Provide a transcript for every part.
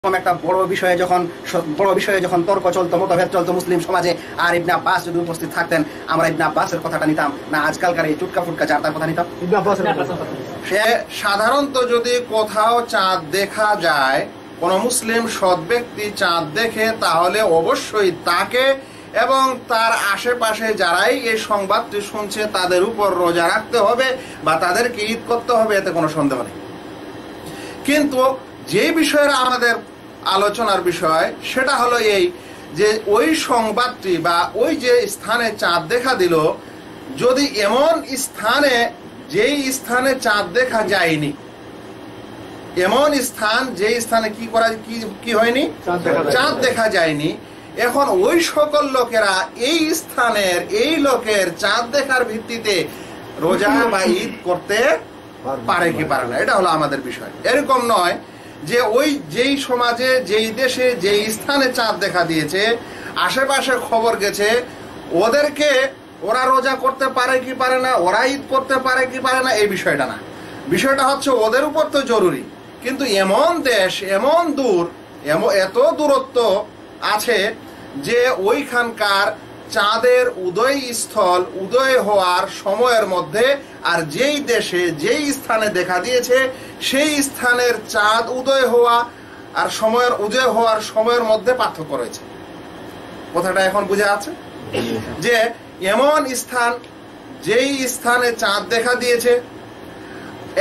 একটা বড় বিষয়ে যখন তর্ক চলতো, মতভেদ চলতো মুসলিম সমাজে, আর ইবনে আব্বাস যদি উপস্থিত থাকতেন, আমরা ইবনে আব্বাসের কথাটা নিতাম না আজকালকার এই টুটকা ফুটকা চার তার কথা নিতাম? সে সাধারণত যদি কোথাও চাঁদ দেখা যায়, কোন মুসলিম সৎ ব্যক্তি চাঁদ দেখে, তাহলে অবশ্যই তাকে এবং তার আশেপাশে যারাই এই সংবাদটি শুনছে তাদের উপর রোজা রাখতে হবে বা তাদেরকে ঈদ করতে হবে, এতে কোনো সন্দেহ নেই। কিন্তু যে বিষয়ের আমাদের আলোচনার বিষয় সেটা হলো এই যে ওই সংবাদটি বা ওই যে স্থানে চাঁদ দেখা দিল, যদি এমন স্থানে যেই স্থানে চাঁদ দেখা যায়নি, এমন স্থান যেই স্থানে কি হয়নি, চাঁদ দেখা যায়নি, এখন ওই সকল লোকেরা এই স্থানের এই লোকের চাঁদ দেখার ভিত্তিতে রোজা বা ঈদ করতে পারে কি পারে না, এটা হলো আমাদের বিষয়। এরকম নয় যে ওই যেই সমাজে যেই দেশে যেই স্থানে চাঁদ দেখা দিয়েছে, আশেপাশে খবর গেছে, ওরা রোজা করতে পারে কি পারে না, ওরা ঈদ করতে পারে কি পারে না, এই বিষয়টা না। বিষয়টা হচ্ছে ওদের উপর তো জরুরি, কিন্তু এমন দেশ, এমন দূর, এত দূরত্ব আছে যে ওইখানকার চাঁদের উদয় হওয়ার সময়ের মধ্যে আর যেই দেশে যেই স্থানে দেখা দিয়েছে সেই স্থানের চাঁদ উদয় হওয়া আর উদয় হওয়ার সময়ের মধ্যে পার্থক্য রয়েছে। কথাটা এখন বুঝা আছে যে এমন স্থান যেই স্থানে চাঁদ দেখা দিয়েছে,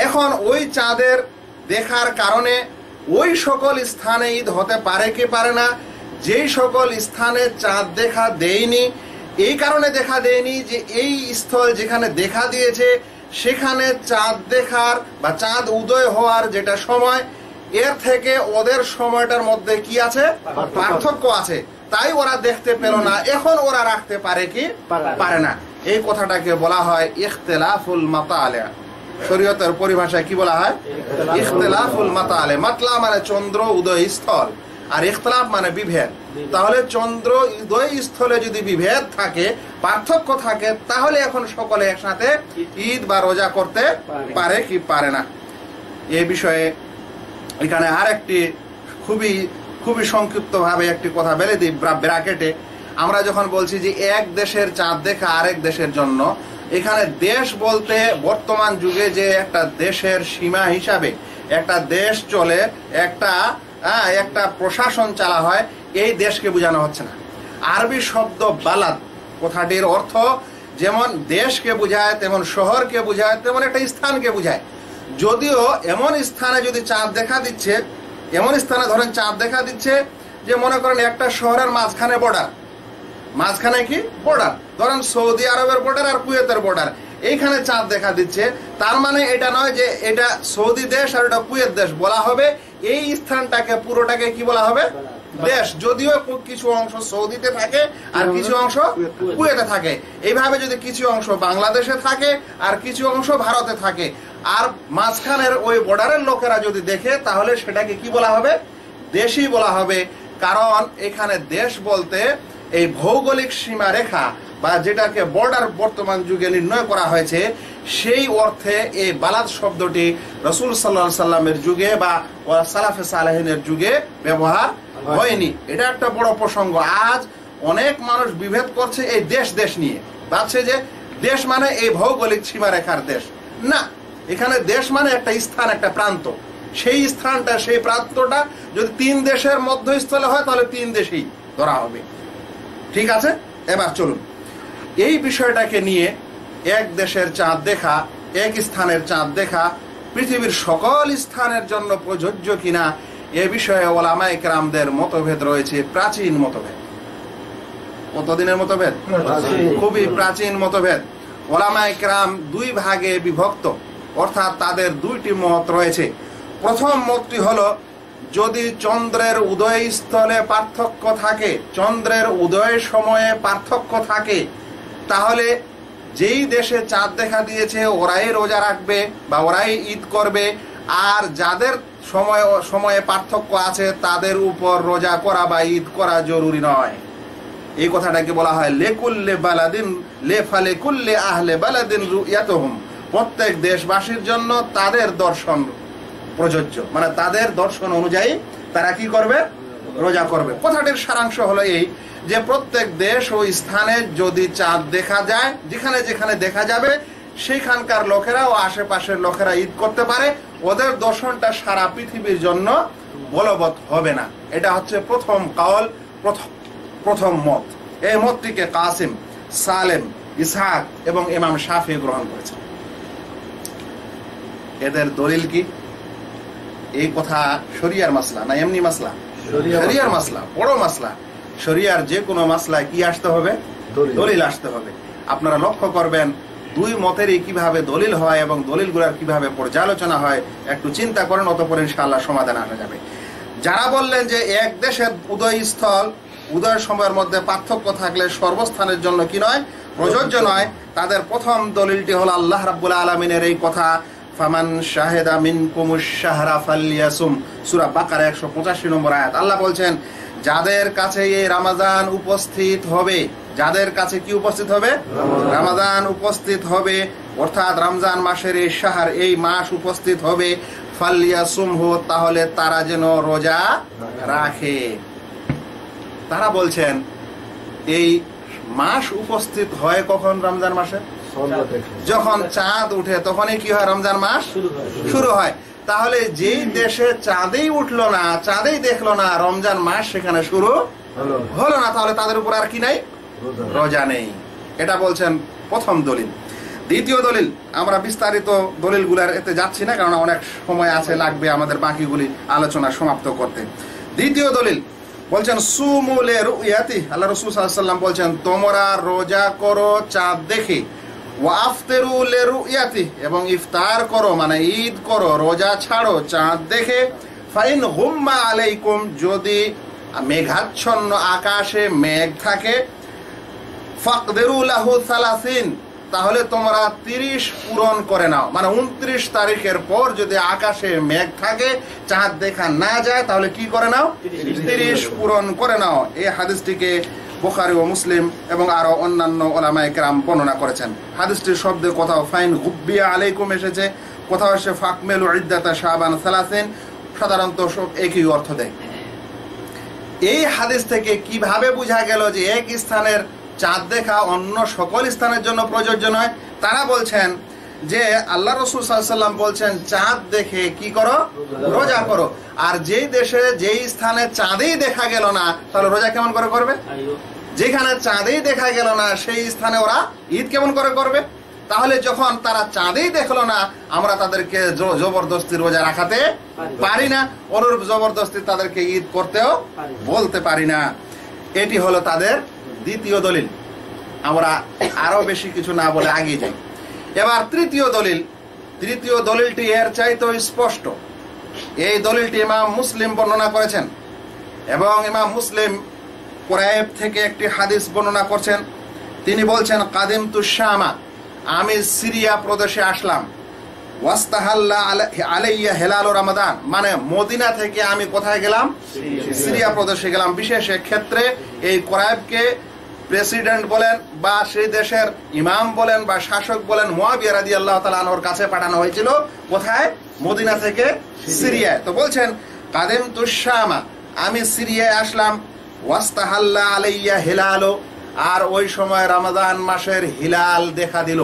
এখন ওই চাঁদের দেখার কারণে ওই সকল স্থানে ঈদ হতে পারে কি পারে না। যেই সকল স্থানে চাঁদ দেখা দেয়নি, এই কারণে দেখা দেয়নি যে এই স্থল যেখানে দেখা দিয়েছে সেখানে চাঁদ দেখার বা চাঁদ উদয় হওয়ার যেটা সময়, এর থেকে ওদের সময়টার মধ্যে কি আছে, পার্থক্য আছে, তাই ওরা দেখতে পেল না। এখন ওরা রাখতে পারে কি পারে না, এই কথাটাকে বলা হয় ইখতিলাফুল মাতালে। শরীয়তের পরিভাষায় কি বলা হয়? ইখতিলাফুল মাতালে। মাতলা মানে চন্দ্র উদয় স্থল, আর ইখতিলাফ মানে বিভেদ। তাহলে চন্দ্র উদয় স্থলে যদি বিভেদ থাকে, পার্থক্য থাকে, তাহলে এখন সকলে একসাথে ঈদ বা রোজা করতে পারে কি পারে না। এই বিষয়ে এখানে আর একটি খুবই সংক্ষিপ্ত ভাবে একটি কথা বলে দিই ব্র্যাকেটে। আমরা যখন বলছি যে এক দেশের চাঁদ দেখা আরেক দেশের জন্য, এখানে দেশ বলতে বর্তমান যুগে যে একটা দেশের সীমা হিসাবে একটা দেশ চলে, একটা প্রশাসন চালা হয়, এই দেশকে বোঝানো হচ্ছে না। আরবি শব্দ বালাদ কথাটির অর্থ যেমন দেশকে বোঝায়, তেমন শহরকে বোঝায়, তেমন একটা স্থানকে বোঝায়। যদিও এমন স্থানে যদি চাঁদ দেখা দিচ্ছে, এমন স্থানে ধরেন চাঁদ দেখা দিচ্ছে যে মনে করেন একটা শহরের মাঝখানে কি বর্ডার, ধরেন সৌদি আরবের বর্ডার আর কুয়েতের বর্ডার, এইখানে চাঁদ দেখা দিচ্ছে, তার মানে এটা নয় যে এটা সৌদি দেশ আর এটা কুয়েত দেশ। বলা হবে এই স্থানটাকে পুরোটাকে কি বলা হবে? দেশ। যদিও কিছু অংশ সৌদিতে থাকে আর কিছু অংশ কুয়েতে থাকে, এইভাবে যদি কিছু অংশ বাংলাদেশে থাকে আর কিছু অংশ ভারতে থাকে, আর মাঝখানের ওই বর্ডারের লোকেরা যদি দেখে, তাহলে সেটাকে কি বলা হবে? দেশই বলা হবে। কারণ এখানে দেশ বলতে এই ভৌগোলিক সীমারেখা বা যেটাকে বর্ডার বর্তমান যুগে নির্ণয় করা হয়েছে, সেই অর্থে এই বালাদ শব্দটি রাসূল সাল্লাল্লাহু আলাইহি সাল্লামের যুগে বা সালাফে সালেহিনের যুগে ব্যবহার হয়নি। এটা একটা বড় প্রসঙ্গ। আজ অনেক মানুষ বিভেদ করছে এই দেশ নিয়ে, ভাবছে যে দেশ মানে এই ভৌগোলিক সীমারেখার দেশ। না, এখানে দেশ মানে একটা স্থান, একটা প্রান্ত। সেই স্থানটা, সেই প্রান্তটা যদি তিন দেশের মধ্যস্থলে হয়, তাহলে তিন দেশেই ধরা হবে। ঠিক আছে, এবার চলুন এই বিষয়টাকে নিয়ে, এক দেশের চাঁদ দেখা, এক স্থানের চাঁদ দেখা পৃথিবীর সকল স্থানের জন্য প্রযোজ্য কিনা, এ বিষয়ে ওলামায়ে কেরামদের মতভেদ রয়েছে, প্রাচীন মতভেদ। কতদিনের মতভেদ? খুবই প্রাচীন মতভেদ। ওলামায়ে কেরাম দুই ভাগে বিভক্ত, অর্থাৎ তাদের দুইটি মত রয়েছে। প্রথম মতটি হলো, যদি চন্দ্রের উদয় স্থলে পার্থক্য থাকে, চন্দ্রের উদয় সময়ে পার্থক্য থাকে, তাহলে যেই দেশে চাঁদ দেখা দিয়েছে ওরাই রোজা রাখবে বা ওরাই ঈদ করবে, আর যাদের সময়ে পার্থক্য আছে তাদের উপর রোজা করা বা ঈদ করা জরুরি নয়। এই কথাটাকে বলা হয় লেকুল্লে বালাদিন লেফালেকুল্লে আহলে বালাদিন রুয়াতুহুম। প্রত্যেক দেশবাসীর জন্য তাদের দর্শন প্রযোজ্য, মানে তাদের দর্শন অনুযায়ী তারা কি করবে? রোজা করবে। কথাটির সারাংশ হলো এই যে প্রত্যেক দেশ ও স্থানে যদি চাঁদ দেখা যায়, যেখানে যেখানে দেখা যাবে সেখানকার লোকেরা ও আশেপাশের লোকেরা ঈদ করতে পারে, ওদের দর্শনটা সারা পৃথিবীর জন্য বলবৎ হবে না। এটা হচ্ছে প্রথম কাউল, প্রথম মত। এই মতটিকে কাসিম, সালেম, ইসহাক এবং ইমাম শাফি গ্রহণ করেছেন। এদের দলিল কি? এই কথা শরিয়ার মাসলা না এমনি মাসলা? শরিয়ার মাসলা, বড় মাসলা। শরিয়ার যে কোনো মাসলায় কি আসতে হবে? দলিল আসতে হবে। আপনারা লক্ষ্য করবেন দুই মতেরই কিভাবে দলিল হয় এবং দলিলগুলোর কিভাবে পর্যালোচনা হয়, একটু চিন্তা করেন, অতঃপর ইনশাআল্লাহ সমাধান আসা যাবে। যারা বললেন যে এক দেশের উদয়স্থল উদয় সময়ের মধ্যে পার্থক্য থাকলে সর্বস্থানের জন্য কি নয়, প্রযোজ্য নয়, তাদের প্রথম দলিলটি হলো আল্লাহ রাব্বুল আলামিনের এই কথা, ফামান শাহেদা মিনকুমুশ শাহরা ফালইয়াসুম, সূরা বাকারা 185 নম্বর আয়াত। আল্লাহ বলছেন যাদের কাছে এই রমজান উপস্থিত হবে, যাদের কাছে কি উপস্থিত হবে? রমজান উপস্থিত হবে, অর্থাৎ রমজান মাসের এই শাহর, এই মাস উপস্থিত হবে, ফালইয়াসুমহু, তাহলে তারা যেন রোজা রাখে। তারা বলছেন এই মাস উপস্থিত হয় কখন? রমজান মাসে যখন চাঁদ উঠে তখনই কি হয়? রমজান মাস শুরু হয়। তাহলে যেই দেশে চাঁদেই উঠলো না, চাঁদেই দেখলো না, রমজান মাস সেখানে শুরু হলো না, তাহলে তাদের উপর আর কি নাই? রোজা নেই। এটা বলছেন প্রথম দলিল। দ্বিতীয় দলিল, আমরা বিস্তারিত দলিলগুলার এতে যাচ্ছি না, কারণ অনেক সময় আছে, লাগবে আমাদের বাকিগুলি আলোচনা সমাপ্ত করতে। দ্বিতীয় দলিল বলছেন সুমু লিরুয়াতি, আল্লাহ রাসূল সাল্লাল্লাহু আলাইহি ওয়াসাল্লাম বলছেন তোমরা রোজা করো চাঁদ দেখে, ওয়া আফতিরু লিরুয়াতি, এবং ইফতার করো মানে ঈদ করো, রোজা ছাড়ো চাঁদ দেখে। ফাইন গুম্মা আলাইকুম, যদি মেঘাচ্ছন্ন আকাশে মেঘ থাকে, ফাকদিরু লাহু 30, তাহলে তোমরা 30 পূরণ করে নাও। মানে 29 তারিখের পর যদি আকাশে মেঘ থাকে, চাঁদ দেখা না যায়, তাহলে কি করে নাও? 30 পূরণ করে নাও। এই হাদিসটিকে বুখারী ও মুসলিম এবং আরো অন্যান্য উলামায়ে কেরাম বর্ণনা করেছেন। হাদিসটির শব্দে কোথাও ফাইন গুব্বিয়া আলাইকুম এসেছে, কোথাও এসে ফাকমেলু ইদ্দাতা শাবান 30, সাধারণত সব একই অর্থ দেয়। এই হাদিস থেকে কিভাবে বোঝা গেল যে এক স্থানের চাঁদ দেখা অন্য সকল স্থানের জন্য প্রযোজ্য নয়? তারা বলছেন যে আল্লাহ রাসূল সাল্লাল্লাহু আলাইহি ওয়াসাল্লাম বলছেন চাঁদ দেখে কি করো? রোজা করো। আর যেই দেশে যেই স্থানে চাঁদেই দেখা গেল না, তাহলে রোজা কেমন করে করবে? যেখানে চাঁদেই দেখা গেল না সেই স্থানে ওরা ঈদ কেমন করে করবে? তাহলে যখন তারা চাঁদেই দেখলো না, আমরা তাদেরকে জবরদস্তি রোজা রাখাতে পারি না, অনুরূপ জবরদস্তি তাদেরকে ঈদ করতেও বলতে পারি না। এটি হলো তাদের দ্বিতীয় দলিল। আমরা আরো বেশি কিছু না বলে আগে যাই। এবার তৃতীয় দলিল। তৃতীয় দলিলটি এর চাইতেও স্পষ্ট। এই দলিলটি ইমাম মুসলিম বর্ণনা করেছেন এবং ইমাম মুসলিম কুরাইব থেকে একটি হাদিস বর্ণনা করছেন। তিনি বলছেন কাদিমতু শামা, আমি সিরিয়া প্রদেশে আসলাম, ওয়াস্তাহাল্লা আলাইয়া হেলালু রমাদান, মানে মদিনা থেকে আমি কোথায় গেলাম? সিরিয়া প্রদেশে গেলাম। বিশেষ ক্ষেত্রে এই কুরাইবকে প্রেসিডেন্ট বলেন বা সেই দেশের ইমাম বলেন বা শাসক বলেন, মুয়াবিয়া রাদিয়াল্লাহু তাআলা আনহুর কাছে পাঠানো হয়েছিল। কোথায়? মদিনা থেকে সিরিয়ায়। তো বলছেন কাদিমতু শামা, আমি সিরিয়ায় আসলাম, ওয়াস্তাহাল্লা আলাইয়া হিলালু, আর ওই সময় রমাদান মাসের হিলাল দেখা দিল।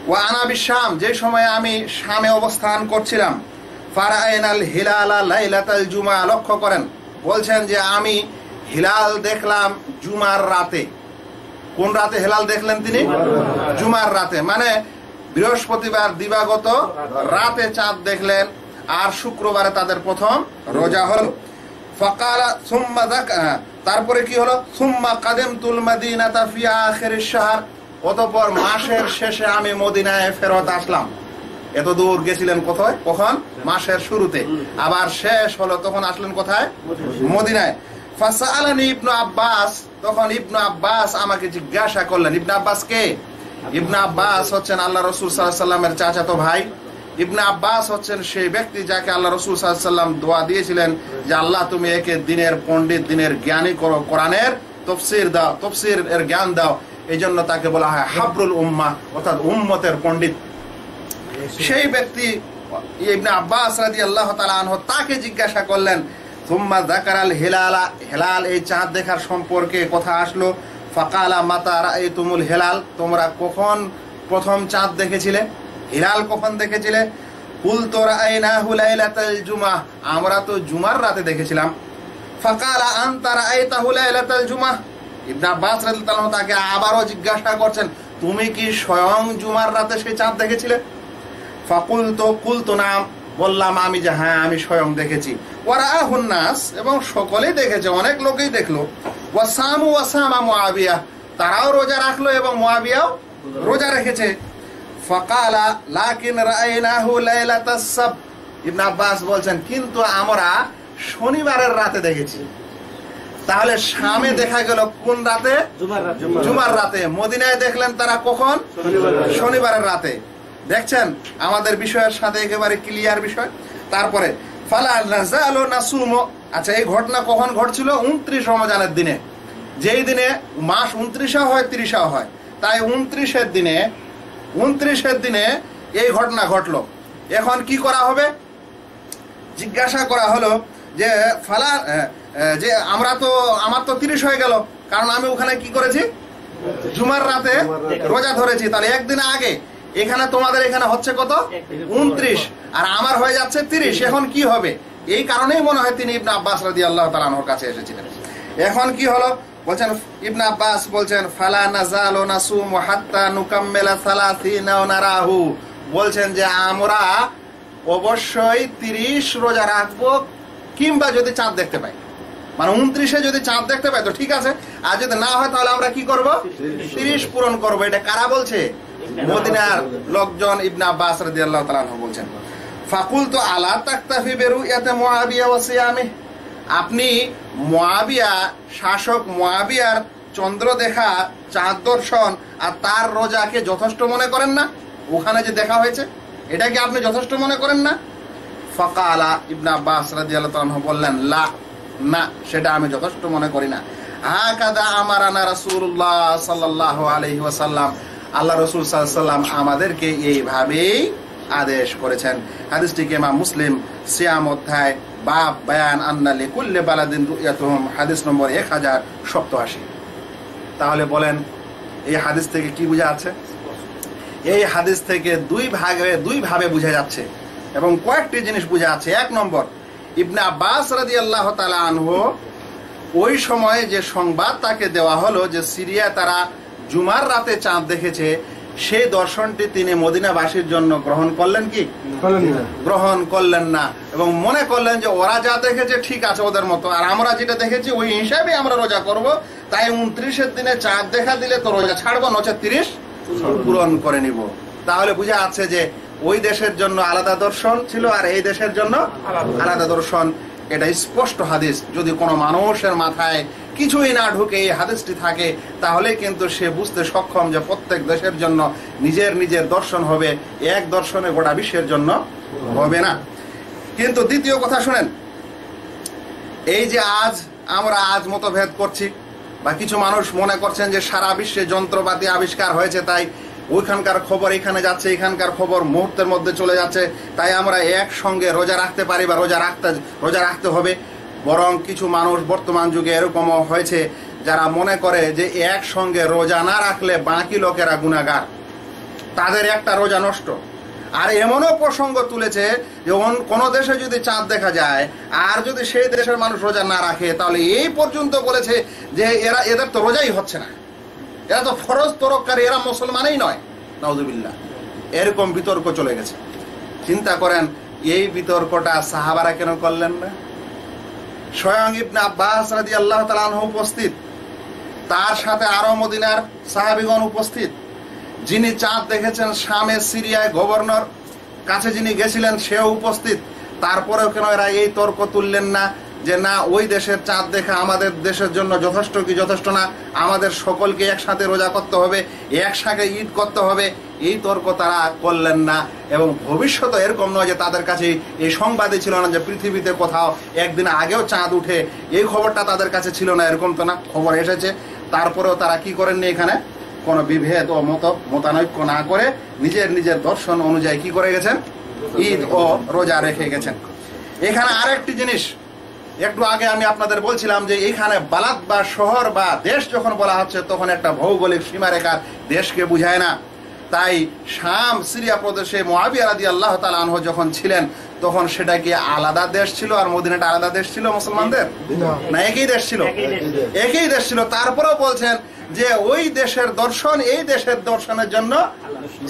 ওয়া আনা বিশাম, যে সময় আমি শামে অবস্থান করছিলাম, ফারাইনাল হিলালা লাইলাতাল জুমা, লক্ষ্য করেন বলছেন যে আমি হিলাল দেখলাম জুমার রাতে। কোন রাতে হিলাল দেখলেন তিনি? জুমার রাতে, মানে বৃহস্পতিবার দিবাগত রাতে চাঁদ দেখলেন, আর শুক্রবারে তাদের প্রথম রোজা হলো। ফাকালা সুম্মা যাকা, তারপরে কি হলো? সুম্মা কাদিমতুল মাদিনাতা ফি আখিরিশ শাহর, অতঃপর মাসের শেষে আমি মদিনায় ফেরত আসলাম। এত দূর গেছিলেন কোথায়? কখন? মাসের শুরুতে। আবার শেষ হলো তখন আসলেন কোথায়? মদিনায়। ফাসালানি ইবনু আব্বাস, তখন ইবনু আব্বাস আমাকে জিজ্ঞাসা করলেন। ইবনু আব্বাস কে? ইবনু আব্বাস হচ্ছেন আল্লাহ রাসূল সাল্লাল্লাহু আলাইহি ওয়াসাল্লামের চাচাতো ভাই। ইবনে আব্বাস হচ্ছেন সেই ব্যক্তি যাকে আল্লাহ রাসূল সাল্লাল্লাহু আলাইহি ওয়াসাল্লাম দোয়া দিয়েছিলেন যে আল্লাহ তুমি একে দিনের পণ্ডিত, দিনের জ্ঞানী করো, কোরআনের তাফসীর দাও, তাফসীর এর জ্ঞান দাও। এই জন্য তাকে বলা হয় হাবরুল উম্মাহ, অর্থাৎ উম্মতের পণ্ডিত। সেই ব্যক্তি ইবনে আব্বাস রাদিয়াল্লাহু তাআলা আনহু তাকে জিজ্ঞাসা করলেন, সুম্মা যাকারাল হিলালা, হিলাল এই চাঁদ দেখার সম্পর্কে কথা আসলো। ফাকালা মাতা রাআইতুমুল হিলাল, তোমরা কখন প্রথম চাঁদ দেখেছিলে, হিলাল কখন দেখেছিলে? কুলতু রাআইনাহু লাইলাতাল জুমআহ, আমরা তো জুমার রাতে দেখেছিলাম। ফাকালা আনতা রাআইতাহু লাইলাতাল জুমআহ, ইবনে আব্বাস রাদিয়াল্লাহু তাআলা তাকে আবারও জিজ্ঞাসা করছেন, তুমি কি স্বয়ং জুমার রাতে সেই চাঁদ দেখেছিলে? কুলতু নাম, বললাম আমি যে হ্যাঁ আমি স্বয়ং দেখেছি। ওয়ারাআহুন নাস, এবং সকলেই দেখেছে, অনেক লোকই দেখলো। ওয়াসামু ওয়াসামা মুআবিয়া, তারাও রোজা রাখলো এবং মুআবিয়াও রোজা রেখেছে। ফাকালা লাকিন রাআইনাহু লাইলাতাস সাব, ইবনে আব্বাস বলছেন কিন্তু আমরা শনিবারের রাতে দেখেছি। তাহলে শামে দেখা গেল কোন রাতে? জুমার রাতে। মদিনায় দেখলেন তারা কখন? শনিবারের রাতে। দেখছেন আমাদের বিষয়ের সাথে একেবারে ক্লিয়ার বিষয়। তারপরে ফালা নাযালু নাসুমু, আচ্ছা এই ঘটনা কখন ঘটছিল? 29 রমজানের দিনে, যেই দিনে মাস 29 হয় 30 হয়, তাই 29-এর দিনে এই ঘটনা ঘটলো। এখন কি করা হবে? জিজ্ঞাসা করা হলো যে ফালা, যে আমার তো 30 হয়ে গেল, কারণ আমি ওখানে কি করেছি? জুমার রাতে রোজা ধরেছি। তাহলে একদিন আগে এখানে তোমাদের এখানে হচ্ছে কত? 29, আর আমার হয়ে যাচ্ছে 30। এখন কি হবে? এই কারণেই মনে হয় তিনি ইবনে আব্বাস রাদিয়াল্লাহু তাআলা আনহুর কাছে এসেছিলেন। এখন কি হলো বলছেন, ইবনে আব্বাস বলছেন ফালা নাযালু নাসুমু হাত্তা নুকাম্মিলা 30 ওয়া নারাহু, বলছেন যে আমরা অবশ্যই 30 রোজা রাখবো, কিংবা যদি চাঁদ দেখতে পাই, মানে 29-এ যদি চাঁদ দেখতে পাই তো ঠিক আছে, আর যদি না হয় তাহলে আমরা কি করব? 30 পূরণ করব। এটা কারা বলছে? মদিনার লোকজন, ইবনে আব্বাস রাদিয়াল্লাহু তাআলা আনহু বলছেন। ফাকুলতু আলা তাকতাফি বিরুয়াতি মুআবিয়া ওয়া সিয়ামি, আপনি মুআবিয়া, শাসক মুআবিয়ার চন্দ্র দেখা, চাঁদ দর্শন আর তার রোজাকে যথেষ্ট মনে করেন না? ওখানে যে দেখা হয়েছে এটাকে আপনি যথেষ্ট মনে করেন না? ফাকালা, ইবনে আব্বাস রাদিয়াল্লাহু তাআলা আনহু বললেন, লা, না, সেটা আমি যথেষ্ট মনে করি না। হাকাদা আমারানা রাসূলুল্লাহ সাল্লাল্লাহু আলাইহি ওয়াসাল্লাম, আল্লাহ রাসূল সাল্লাল্লাহু আলাইহি ওয়াসাল্লাম আমাদেরকে এইভাবেই আদেশ করেছেন। হাদিসটিকে ইমাম মুসলিম সিয়াম অধ্যায় বাব বায়ান আন্না লিকুল্লি বালাদিন রুয়াতুহুম, হাদিস নম্বর 1087। তাহলে বলেন এই হাদিস থেকে কি বোঝা যাচ্ছে? এই হাদিস থেকে দুই ভাবে বোঝা যাচ্ছে এবং কয়েকটি জিনিস বোঝা যাচ্ছে। 1 নম্বর, ইবনে আব্বাস রাদিয়াল্লাহু তাআলা আনহু ওই সময় যে সংবাদ তাকে দেওয়া হলো যে সিরিয়া তারা জুমার রাতে চাঁদ দেখেছে, সেই দর্শনটি তিনি মদিনাবাসীর জন্য গ্রহণ করলেন কি? গ্রহণ করলেন না, এবং মনে করলেন যে ওরা যা দেখেছে ঠিক আছে ওদের মতো, আর আমরা যেটা দেখেছি ওই হিসাবে আমরা রোজা করব। তাই 29-এর দিনে চাঁদ দেখা দিলে তো রোজা ছাড়বো, নচেত 30 পূরণ করে নিব। তাহলে বোঝা যাচ্ছে যে ওই দেশের জন্য আলাদা দর্শন ছিল আর এই দেশের জন্য আলাদা দর্শন। এটা স্পষ্ট হাদিস। যদি কোনো মানুষের মাথায় কিছুই না ঢুকে এই হাদিসটি থাকে, তাহলে কিন্তু সে বুঝতে সক্ষম যে প্রত্যেক দেশের জন্য নিজের নিজের দর্শন হবে, এক দর্শনে গোটা বিশ্বের জন্য হবে না। কিন্তু দ্বিতীয় কথা শুনেন, এই যে আমরা মতভেদ করছি, বা কিছু মানুষ মনে করছেন যে সারা বিশ্বে যন্ত্রপাতি আবিষ্কার হয়েছে, তাই ওইখানকার খবর এখানে যাচ্ছে, এখানকার খবর মুহূর্তের মধ্যে চলে যাচ্ছে, তাই আমরা একসঙ্গে রোজা রাখতে পারি বা রোজা রাখতে হবে। বরং কিছু মানুষ বর্তমান যুগে এরকমও হয়েছে যারা মনে করে যে একসঙ্গে রোজা না রাখলে বাকি লোকেরা গুনাহগার, তাদের একটা রোজা নষ্ট। আর এমনও প্রসঙ্গ তুলেছে যে কোন দেশে যদি চাঁদ দেখা যায় আর যদি সেই দেশের মানুষ রোজা না রাখে, তাহলে এই পর্যন্ত বলেছে যে এদের তো রোজাই হচ্ছে না, এরা তো ফরজ তরককারী, এরা মুসলমানই নয়। নাউযুবিল্লাহ, এরকম বিতর্ক চলে গেছে। চিন্তা করেন এই বিতর্কটা সাহাবারা কেন করলেন না? স্বয়ং ইবনে আব্বাস রাদিয়াল্লাহু তাআলা আনহু উপস্থিত, তার সাথে আরো মদিনার সাহাবীগণ উপস্থিত। যিনি চাঁদ দেখেছেন শামে সিরিয়ায় গভর্নর কাছে যিনি গেছিলেন সেও উপস্থিত। তারপরেও কেন এরা এই তর্ক তুললেন না যে না ওই দেশের চাঁদ দেখা আমাদের দেশের জন্য যথেষ্ট কি যথেষ্ট না, আমাদের সকলকে একসাথে রোজা করতে হবে, একসাথে ঈদ করতে হবে? এই তর্ক তারা করলেন না। এবং ভবিষ্যতে এরকম নয় যে তাদের কাছে এই সংবাদই ছিল না যে পৃথিবীতে কোথাও একদিন আগেও চাঁদ উঠে, এই খবরটা তাদের কাছে ছিল না, এরকম তো না, খবর এসেছে। তারপরেও তারা কি করেননি, এখানে কোনো বিভেদ ও মতানৈক্য না করে নিজের নিজের দর্শন অনুযায়ী কি করে গেছেন? ঈদ ও রোজা রেখে গেছেন। এখানে আরেকটি জিনিস একটু আগে আমি আপনাদের বলছিলাম যে এখানে বালাদ বা শহর বা দেশ যখন বলা হচ্ছে তখন একটা ভৌগোলিক সীমারেখার দেশকে বুঝায় না। তাই শাম সিরিয়া প্রদেশে মুআবিয়া রাদিয়াল্লাহু তাআলা আনহু যখন ছিলেন তখন সেটা কি আলাদা দেশ ছিল আর মদিনাটা আলাদা দেশ ছিল মুসলমানদের? না, একই দেশ ছিল, একই দেশ ছিল। তারপরেও বলছেন যে ওই দেশের দর্শন এই দেশের দর্শনের জন্য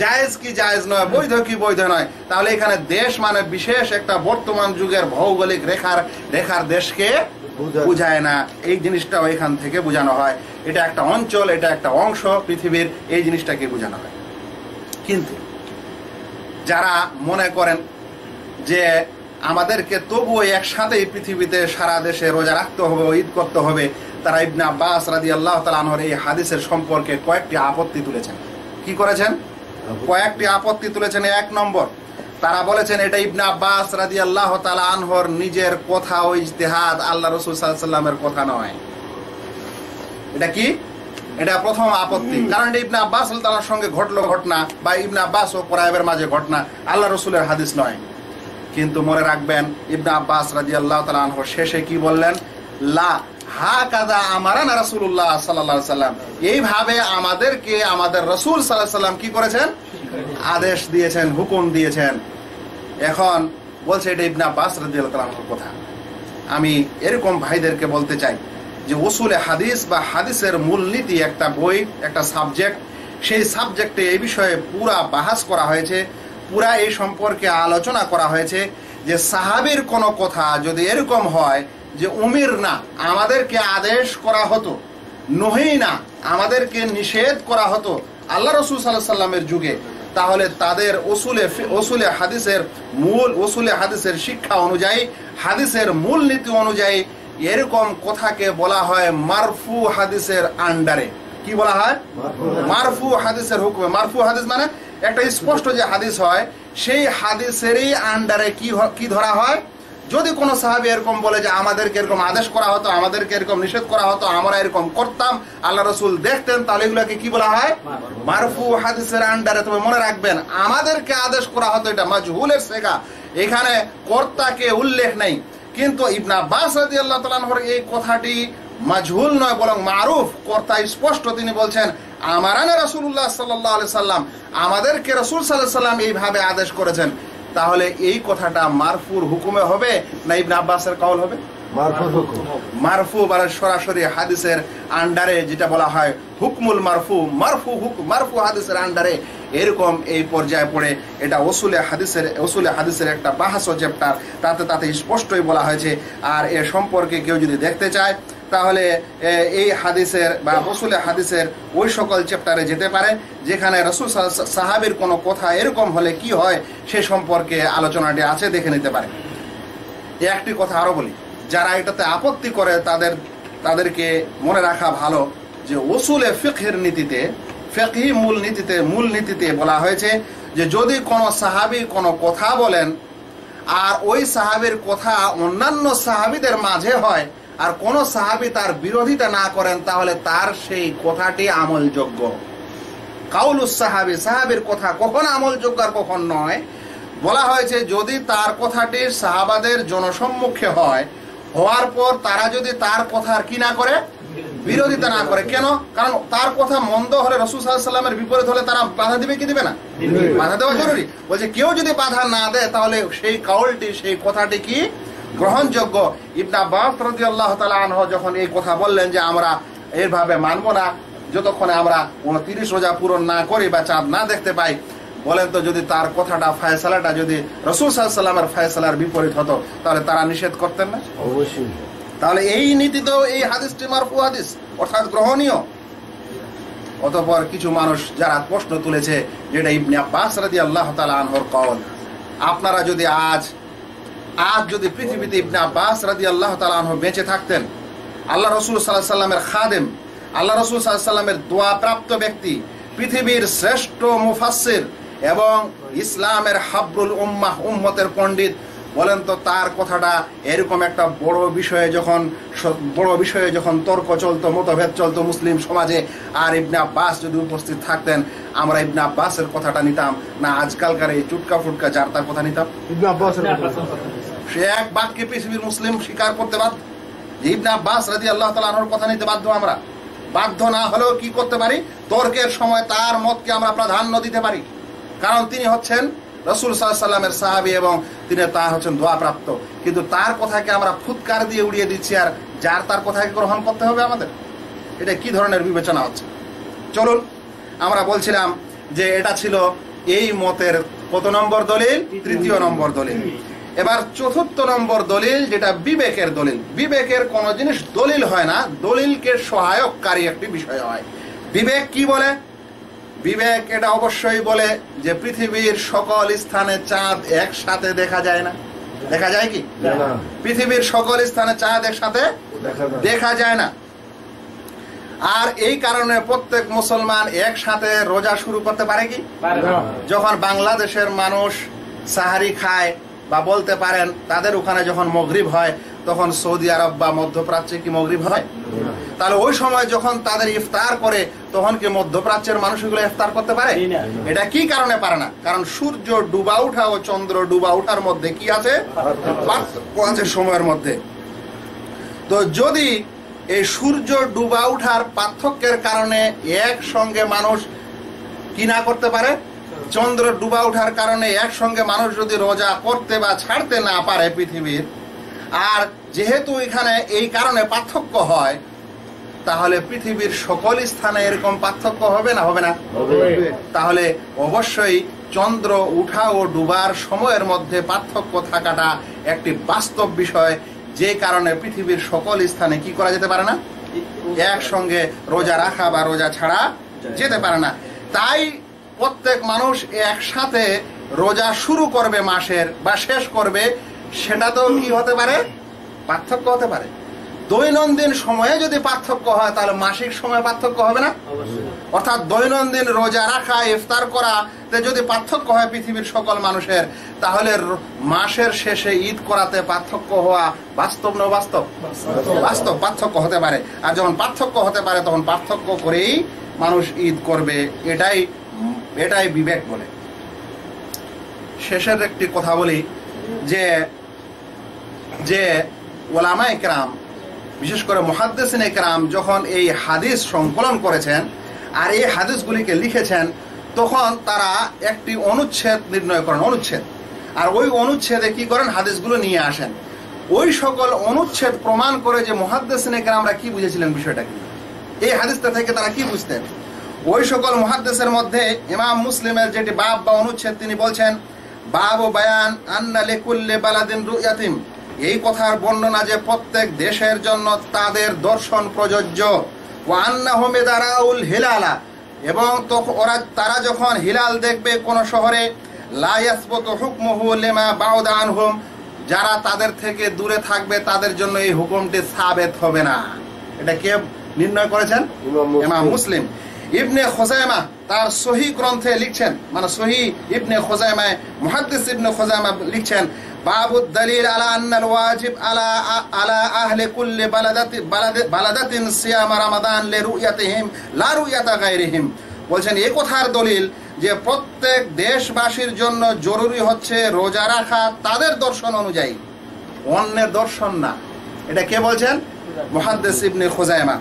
জায়েজ কি জায়েজ নয়, বৈধ কি বৈধ নয়। তাহলে এখানে দেশ মানে বিশেষ একটা বর্তমান যুগের ভৌগোলিক রেখার দেশকে বুঝায় না। এই জিনিসটাও এখান থেকে বোঝানো হয়। এটা একটা অঞ্চল, এটা একটা অংশ পৃথিবীর, এই জিনিসটাকে বোঝানো হয়। কিন্তু যারা মনে করেন যে আমাদেরকে তবুও একসাথেই পৃথিবীতে সারা দেশে রোজা রাখতে হবে, ঈদ করতে হবে, তারা ইবনে আব্বাস রাদিয়াল্লাহু তাআলা আনহুর এই হাদিসের সম্পর্কে কয়েকটি আপত্তি তুলেছেন। কি করেছেন? কয়েকটি আপত্তি তুলেছেন। এক নম্বর, তারা বলেছেন এটা ইবনে আব্বাস রাদিয়াল্লাহু তাআলা আনহুর নিজের কথা ও ইজতিহাদ, আল্লাহ রাসূল সাল্লাল্লাহু আলাইহি ওয়াসাল্লামের কথা নয়। এটা কি? এটা প্রথম আপত্তি। কারণ এটা ইবনে আব্বাস রাদিয়াল্লাহু তাআলার সঙ্গে ঘটলো ঘটনা বা ইবনে আব্বাস ও কুরাইবের মাঝে ঘটনা, আল্লাহ রাসূলের হাদিস নয়। কিন্তু মনে রাখবেন ইবনে আব্বাস রাদিয়াল্লাহু তাআলা আনহু শেষে কি বললেন? লা হাকাযা আমারানা রাসূলুল্লাহ সাল্লাল্লাহু আলাইহি ওয়াসাল্লাম, এইভাবে আমাদেরকে আমাদের রাসূল সাল্লাল্লাহু আলাইহি ওয়াসাল্লাম কি করেছেন? আদেশ দিয়েছেন, হুকুম দিয়েছেন। এখন বলছে এটা ইবনে আব্বাস রাদিয়াল্লাহু তাআলা আনহুর কথা। আমি এরকম ভাইদেরকে বলতে চাই যে উসুলে হাদিস বা হাদিসের মূলনীতি একটা বই, একটা সাবজেক্ট। সেই সাবজেক্টে এই বিষয়ে পুরা বাহাস করা হয়েছে, পুরা এই সম্পর্কে আলোচনা করা হয়েছে যে সাহাবীর কোনো কথা যদি এরকম হয় যে উমির না, আমাদেরকে আদেশ করা হতো, নহি না, আমাদেরকে নিষেধ করা হতো আল্লাহ রাসূল সাল্লাল্লাহু আলাইহি ওয়াসাল্লামের যুগে, তাহলে তাদের উসুলে হাদিসের শিক্ষা অনুযায়ী, হাদিসের মূল নীতি অনুযায়ী এরকম কথাকে বলা হয় মারফু হাদিসের আন্ডারে। কি বলা হয়? মারফু হাদিসের হুকুমে। মারফু হাদিস মানে একটা স্পষ্ট যে হাদিস হয় সেই হাদিসেরই আন্ডারে কি ধরা হয়? যদি কোনো সাহাবী এরকম বলে যে আমাদেরকে এরকম আদেশ করা হতো, আমাদেরকে এরকম নিষেধ করা হতো, আমরা এরকম করতাম, আল্লাহ রাসূল দেখতেন, তাহলে এগুলোকে কি বলা হয়? মারফু হাদিসের আন্ডারে। তবে মনে রাখবেন আমাদেরকে আদেশ করা হতো এটা মাজহুলের সেগা, এখানে কর্তাকে উল্লেখ নেই। কিন্তু ইবনে আব্বাস রাদিয়াল্লাহু তাআলা আনহুর এই কথাটি মাজহুল নয় বরং মারুফ, কর্তা স্পষ্ট। তিনি বলছেন আমারানা রাসূলুল্লাহ সাল্লাল্লাহু আলাইহি সাল্লাম, আমাদেরকে রাসূল সাল্লাল্লাহু আলাইহি সাল্লাম এইভাবে আদেশ করেছেন। তাহলে এই কথাটা মারফুর হুকুমে হবে না ইবনে আব্বাসের কওল হবে? মারফু মানে সরাসরি হাদিসের আন্ডারে, যেটা বলা হয় হুকমুল মারফু, মারফু হাদিসের আন্ডারে। এরকম এই পর্যায়ে পড়ে এটা উসুলে হাদিসের একটা বাহাস চ্যাপ্টার, তাতে স্পষ্টই বলা হয়েছে। আর এ সম্পর্কে কেউ যদি দেখতে চায় তাহলে এই হাদিসের বা উসুলে হাদিসের ওই সকল চ্যাপ্টারে যেতে পারে যেখানে রাসূল সাহাবীর কোনো কথা এরকম হলে কি হয় সে সম্পর্কে আলোচনাটি আছে, দেখে নিতে পারে। একটি কথা আরো বলি, যারা এটাতে আপত্তি করে তাদেরকে মনে রাখা ভালো যে উসুলে ফিকহের নীতিতে, ফিকহি মূলনীতিতে বলা হয়েছে যে যদি কোনো সাহাবী কোনো কথা বলেন আর ওই সাহাবীর কথা অন্যান্য সাহাবীদের মাঝে হয় আর কোন সাহাবী তার বিরোধিতা না করেন তাহলে তার সেই কথাটি আমলযোগ্য। কাউলুস সাহাবী, সাহাবীর কথা কখন আমলযোগ্য আর কখন নয় বলা হয়েছে যদি তার কথাটি সাহাবাদের জনসম্মুখে হওয়ার পর তারা যদি তার কথার কি না করে, বিরোধিতা না করে। কেন? কারণ তার কথা মন্দ হলে রাসূল সাল্লাল্লাহু আলাইহি ওয়াসাল্লামের বিপরীত হলে তারা বাধা দিবে কি দিবে না? বাধা দেওয়া জরুরি। বলছে কেউ যদি বাধা না দেয় তাহলে সেই কাউলটি, সেই কথাটি কি গ্রহণযোগ্য। ইবনে আব্বাস রাদিয়াল্লাহু তাআলা আনহু যখন এই কথা বললেন যে আমরা এইভাবে মানব না যতক্ষণে আমরা 29 রোজা পূরণ না করি বা চাঁদ না দেখতে পাই, বলেন তো যদি তার কথাটা ফয়সালাটা যদি রাসূল সাল্লাল্লাহু আলাইহি ওয়াসাল্লামের ফয়সালার বিপরীত হতো তাহলে তারা নিষেধ করতেন না? অবশ্যই। তাহলে এই নীতি তো এই হাদিসটি মারফু হাদিস অর্থাৎ গ্রহণীয়। অতঃপর কিছু মানুষ যারা প্রশ্ন তুলেছে যেটা ইবনে আব্বাস রাদিয়াল্লাহু তাআলা আনহুর কওল, আপনারা যদি আজ যদি পৃথিবীতে ইবনে আব্বাস রাদিয়াল্লাহু তাআলা আনহু বেঁচে থাকতেন, আল্লাহ রাসূল সাল্লাল্লাহু আলাইহি ওয়াসাল্লামের খাদেম, আল্লাহ রাসূল সাল্লাল্লাহু আলাইহি ওয়াসাল্লামের দোয়া প্রাপ্ত ব্যক্তি, পৃথিবীর শ্রেষ্ঠ মুফাসসির এবং ইসলামের হাবরুল উম্মাহ, উম্মতের পণ্ডিত, বলেন তো তার কথাটা এরকম একটা বড় বিষয়ে যখন তর্ক চলতো, মতভেদ চলতো মুসলিম সমাজে, আর ইবনে আব্বাস যদি উপস্থিত থাকতেন, আমরা ইবনে আব্বাসের কথাটা নিতাম না আজকালকার এই চুটকা ফুটকা যার তার কথা নিতাম? ইবনে আব্বাসের সে এক বাক্যে পৃথিবীর মুসলিম স্বীকার করতে বাধ্য যে ইবনে আব্বাস রাদিয়াল্লাহু তাআলা আনহুর কথা নিতে বাধ্য। আমরা বাধ্য না হলেও কি করতে পারি? তর্কের সময় তার মতকে আমরা প্রাধান্য দিতে পারি, কারণ তিনি হচ্ছেন রাসূল সাল্লাল্লাহু আলাইহি ওয়াসাল্লামের সাহাবী এবং তিনি তার হচ্ছেন দোয়াপ্রাপ্ত। কিন্তু তার কথাকে আমরা ফুৎকার দিয়ে উড়িয়ে দিচ্ছি, আর যার তার কথাকে গ্রহণ করতে হবে আমাদের। এটা কি ধরনের বিবেচনা হচ্ছে? চলুন, আমরা বলছিলাম যে এটা ছিল এই মতের কত নম্বর দলিল? তৃতীয় নম্বর দলিল। এবার চতুর্থ নম্বর দলিল, যেটা বিবেকের দলিল। বিবেকের কোন জিনিস দলিল হয় না, দলিলকে সহায়ককারী একটি বিষয় হয়। বিবেক কি বলে? বিবেক এটা অবশ্যই বলে যে পৃথিবীর সকল স্থানে চাঁদ একসাথে দেখা যায় না। দেখা যায় কি? পৃথিবীর সকল স্থানে চাঁদ একসাথে দেখা যায় না। আর এই কারণে প্রত্যেক মুসলমান একসাথে রোজা শুরু করতে পারে কি? যখন বাংলাদেশের মানুষ সাহারি খায়, বা বলতে পারেন তাদের ওখানে যখন মাগরিব হয়, তখন সৌদি আরব বা মধ্যপ্রাচ্যে কি মাগরিব হয়? তাহলে ওই সময় যখন তাদের ইফতার করে, তখন কি মধ্যপ্রাচ্যের মানুষগুলো ইফতার করতে পারে? এটা কি কারণে পারে না? কারণ সূর্য ডুবা ওঠা ও চন্দ্র ডুবা ওঠার মধ্যে কি আছে? পার্থক্য আছে সময়ের মধ্যে। তো যদি এই সূর্য ডুবা ওঠার পার্থক্যের কারণে একসঙ্গে মানুষ কি না করতে পারে, চন্দ্র ডুবা ওঠার কারণে একসঙ্গে মানুষ যদি রোজা করতে বা ছাড়তে না পারে পৃথিবীর, আর যেহেতু এখানে এই কারণে পার্থক্য হয়, তাহলে পৃথিবীর সকল স্থানে এরকম পার্থক্য হবে না? হবে না? তাহলে অবশ্যই চন্দ্র উঠা ও ডুবার সময়ের মধ্যে পার্থক্য থাকাটা একটি বাস্তব বিষয়, যে কারণে পৃথিবীর সকল স্থানে কি করা যেতে পারে না? একসঙ্গে রোজা রাখা বা রোজা ছাড়া যেতে পারে না। তাই প্রত্যেক মানুষ একসাথে রোজা শুরু করবে মাসের বা শেষ করবে, সেটা তো কি হতে পারে? পার্থক্য হতে পারে। দৈনন্দিন সময়ে যদি পার্থক্য হয়, তাহলে মাসিক সময়ে পার্থক্য হবে না? অর্থাৎ দৈনন্দিন রোজা রাখা, ইফতার করাতে যদি পার্থক্য হয় পৃথিবীর সকল মানুষের, তাহলে মাসের শেষে ঈদ করাতে পার্থক্য হওয়া বাস্তব না বাস্তব? বাস্তব, পার্থক্য হতে পারে। আর যখন পার্থক্য হতে পারে, তখন পার্থক্য করেই মানুষ ঈদ করবে। এটাই বিবেক বলে। শেষের একটি কথা বলি, যে ওলামায়ে কেরাম, বিশেষ করে মুহাদ্দিসিনে কেরাম যখন এই হাদিস সংকলন করেছেন আর এই হাদিসগুলিকে লিখেছেন, তখন তারা একটি অনুচ্ছেদ নির্ণয় করেন, অনুচ্ছেদ। আর ওই অনুচ্ছেদে কি করেন? হাদিসগুলো নিয়ে আসেন। ওই সকল অনুচ্ছেদ প্রমাণ করে যে মুহাদ্দিসিনে কেরামরা কি বুঝেছিলেন বিষয়টা কি, এই হাদিসটা থেকে তারা কি বুঝতেন। ওই সকল মুহাদ্দিসের মধ্যে ইমাম মুসলিমের যেটি বাব বা অনুচ্ছেদ, তিনি বলছেন বাবু বায়ান আন্না লিকুল্লি বালাদিন রুয়াতিম, এই কথার বর্ণনা যে প্রত্যেক দেশের জন্য তাদের দর্শন প্রযোজ্য। ওয়া আন্নাহুম ইদারাউল হিলালা, এবং তারা যখন হিলাল দেখবে কোন শহরে, লা ইয়াসবুতু হুকমুহু লিমা বাউদা আনহুম, যারা তাদের থেকে দূরে থাকবে তাদের জন্য এই হুকুমটি সাবেত হবে না। এটা কে নির্ণয় করেছেন? ইমাম মুসলিম। ইবনে খুজাইমা তার সহি গ্রন্থে লিখছেন, মানে সহি ইবনে খুজাইমায় মুহাদ্দিস ইবনে খুজাইমা লিখছেন বাবুদ দলিল আলা আন্নাল ওয়াজিব আলা আহলি কুল্লি বালাদাতিন সিয়াম রমাদান লিরুয়াতিহিম লা রুয়াতা গায়রিহিম। বলছেন এই কথার দলিল যে প্রত্যেক দেশবাসীর জন্য জরুরি হচ্ছে রোজা রাখা তাদের দর্শন অনুযায়ী, অন্যের দর্শন না। এটা কে বলছেন? মুহাদ্দিস ইবনে খুজাইমা।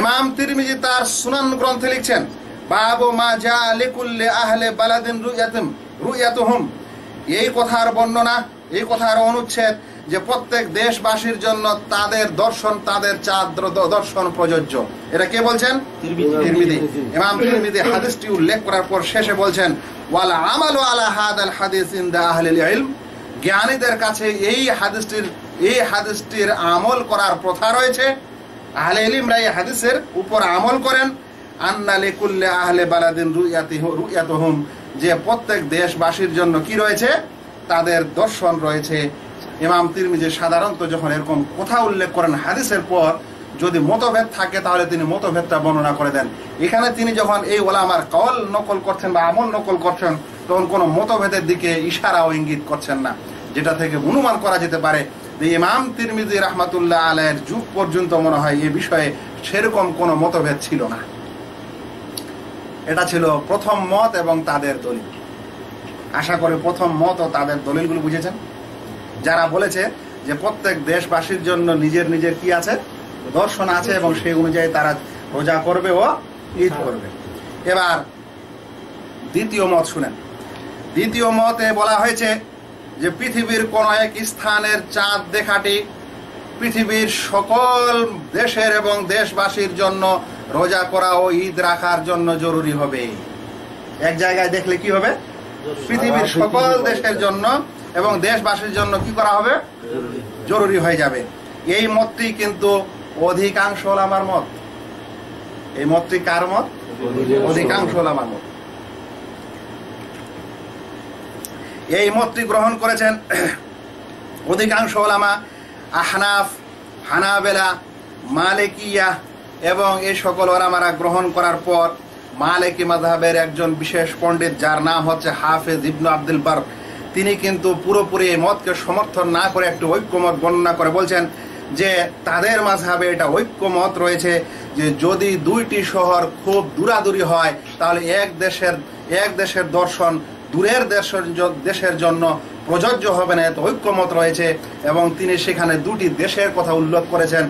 ইমাম তিরমিজি তার সুনান গ্রন্থে লিখছেন বাবু মা জা লিকুল্লি আহলি বালাদিন রুয়াতুহুম, এই কথার বর্ণনা, এই কথার অনুচ্ছেদ যে প্রত্যেক দেশবাসীর জন্য তাদের দর্শন, তাদের দর্শন প্রযোজ্য। এটা কে বলছেন? তিরমিজি। ইমাম তিরমিজি হাদিসটি উল্লেখ করার পর শেষে বলছেন ওয়াল আমালু আলা হাদাল হাদিস ইনদা আহলিল ইলম, জ্ঞানীদের কাছে এই হাদিসটির আমল করার প্রথা রয়েছে। আহলে ইলমরা এই হাদিসের উপর আমল করেন। আন্না লিকুল্লি আহলি বালাদিন রুয়াতুহুম, যে প্রত্যেক দেশবাসীর জন্য কি রয়েছে? তাদের দর্শন রয়েছে। ইমাম তিরমিজি সাধারণত যখন এরকম কথা উল্লেখ করেন হাদিসের পর, যদি মতভেদ থাকে তাহলে তিনি মতভেদটা বর্ণনা করে দেন। এখানে তিনি যখন এই ওলামার কওল নকল করছেন বা আমল নকল করছেন, তখন কোনো মতভেদের দিকে ইশারা ও ইঙ্গিত করছেন না। যেটা থেকে অনুমান করা যেতে পারে যে ইমাম তিরমিজি রাহমাতুল্লাহ আলাইহির যুগ পর্যন্ত মনে হয় এই বিষয়ে সেরকম কোনো মতভেদ ছিল না। এটা ছিল প্রথম মত এবং তাদের দলিল। আশা করি প্রথম মত ও তাদের দলিলগুলো বুঝেছেন, যারা বলেছে যে প্রত্যেক দেশবাসীর জন্য নিজের নিজের কি আছে, দর্শন আছে এবং সেই অনুযায়ী তারা রোজা করবে ও ঈদ করবে। এবার দ্বিতীয় মত শুনেন। দ্বিতীয় মতে বলা হয়েছে যে পৃথিবীর কোন এক স্থানের চাঁদ দেখাটি পৃথিবীর সকল দেশের এবং দেশবাসীর জন্য রোজা করা ও ঈদ রাখার জন্য জরুরি হবে। এক জায়গায় দেখলে কি হবে, পৃথিবীর সকল দেশের জন্য এবং দেশবাসীর জন্য কি করা হবে, জরুরি হয়ে যাবে। এই মতটি কিন্তু অধিকাংশ ওলামার মত। এই মতটি কার মত? অধিকাংশ ওলামার মত। এই মতটি গ্রহণ করেছেন অধিকাংশ ওলামা, আহনাফ, হানাবেলা, মালিকিয়া এবং এই সকল ওলামারা গ্রহণ করার পর মালিকি মাযহাবের একজন বিশেষ পণ্ডিত যার নাম হচ্ছে হাফেজ ইবনে আব্দুল বার, তিনি কিন্তু পুরোপুরি এই মতকে সমর্থন না করে একটি ঐক্যমত বর্ণনা করে বলছেন যে তাদের মাযহাবে এটা ঐক্যমত রয়েছে যে যদি দুইটি শহর খুব দূরাদূরি হয় তাহলে এক দেশের দর্শন দূরের দেশের জন্য প্রযোজ্য হবে না, এত ঐক্যমত রয়েছে। এবং তিনি সেখানে দুটি দেশের কথা উল্লেখ করেছেন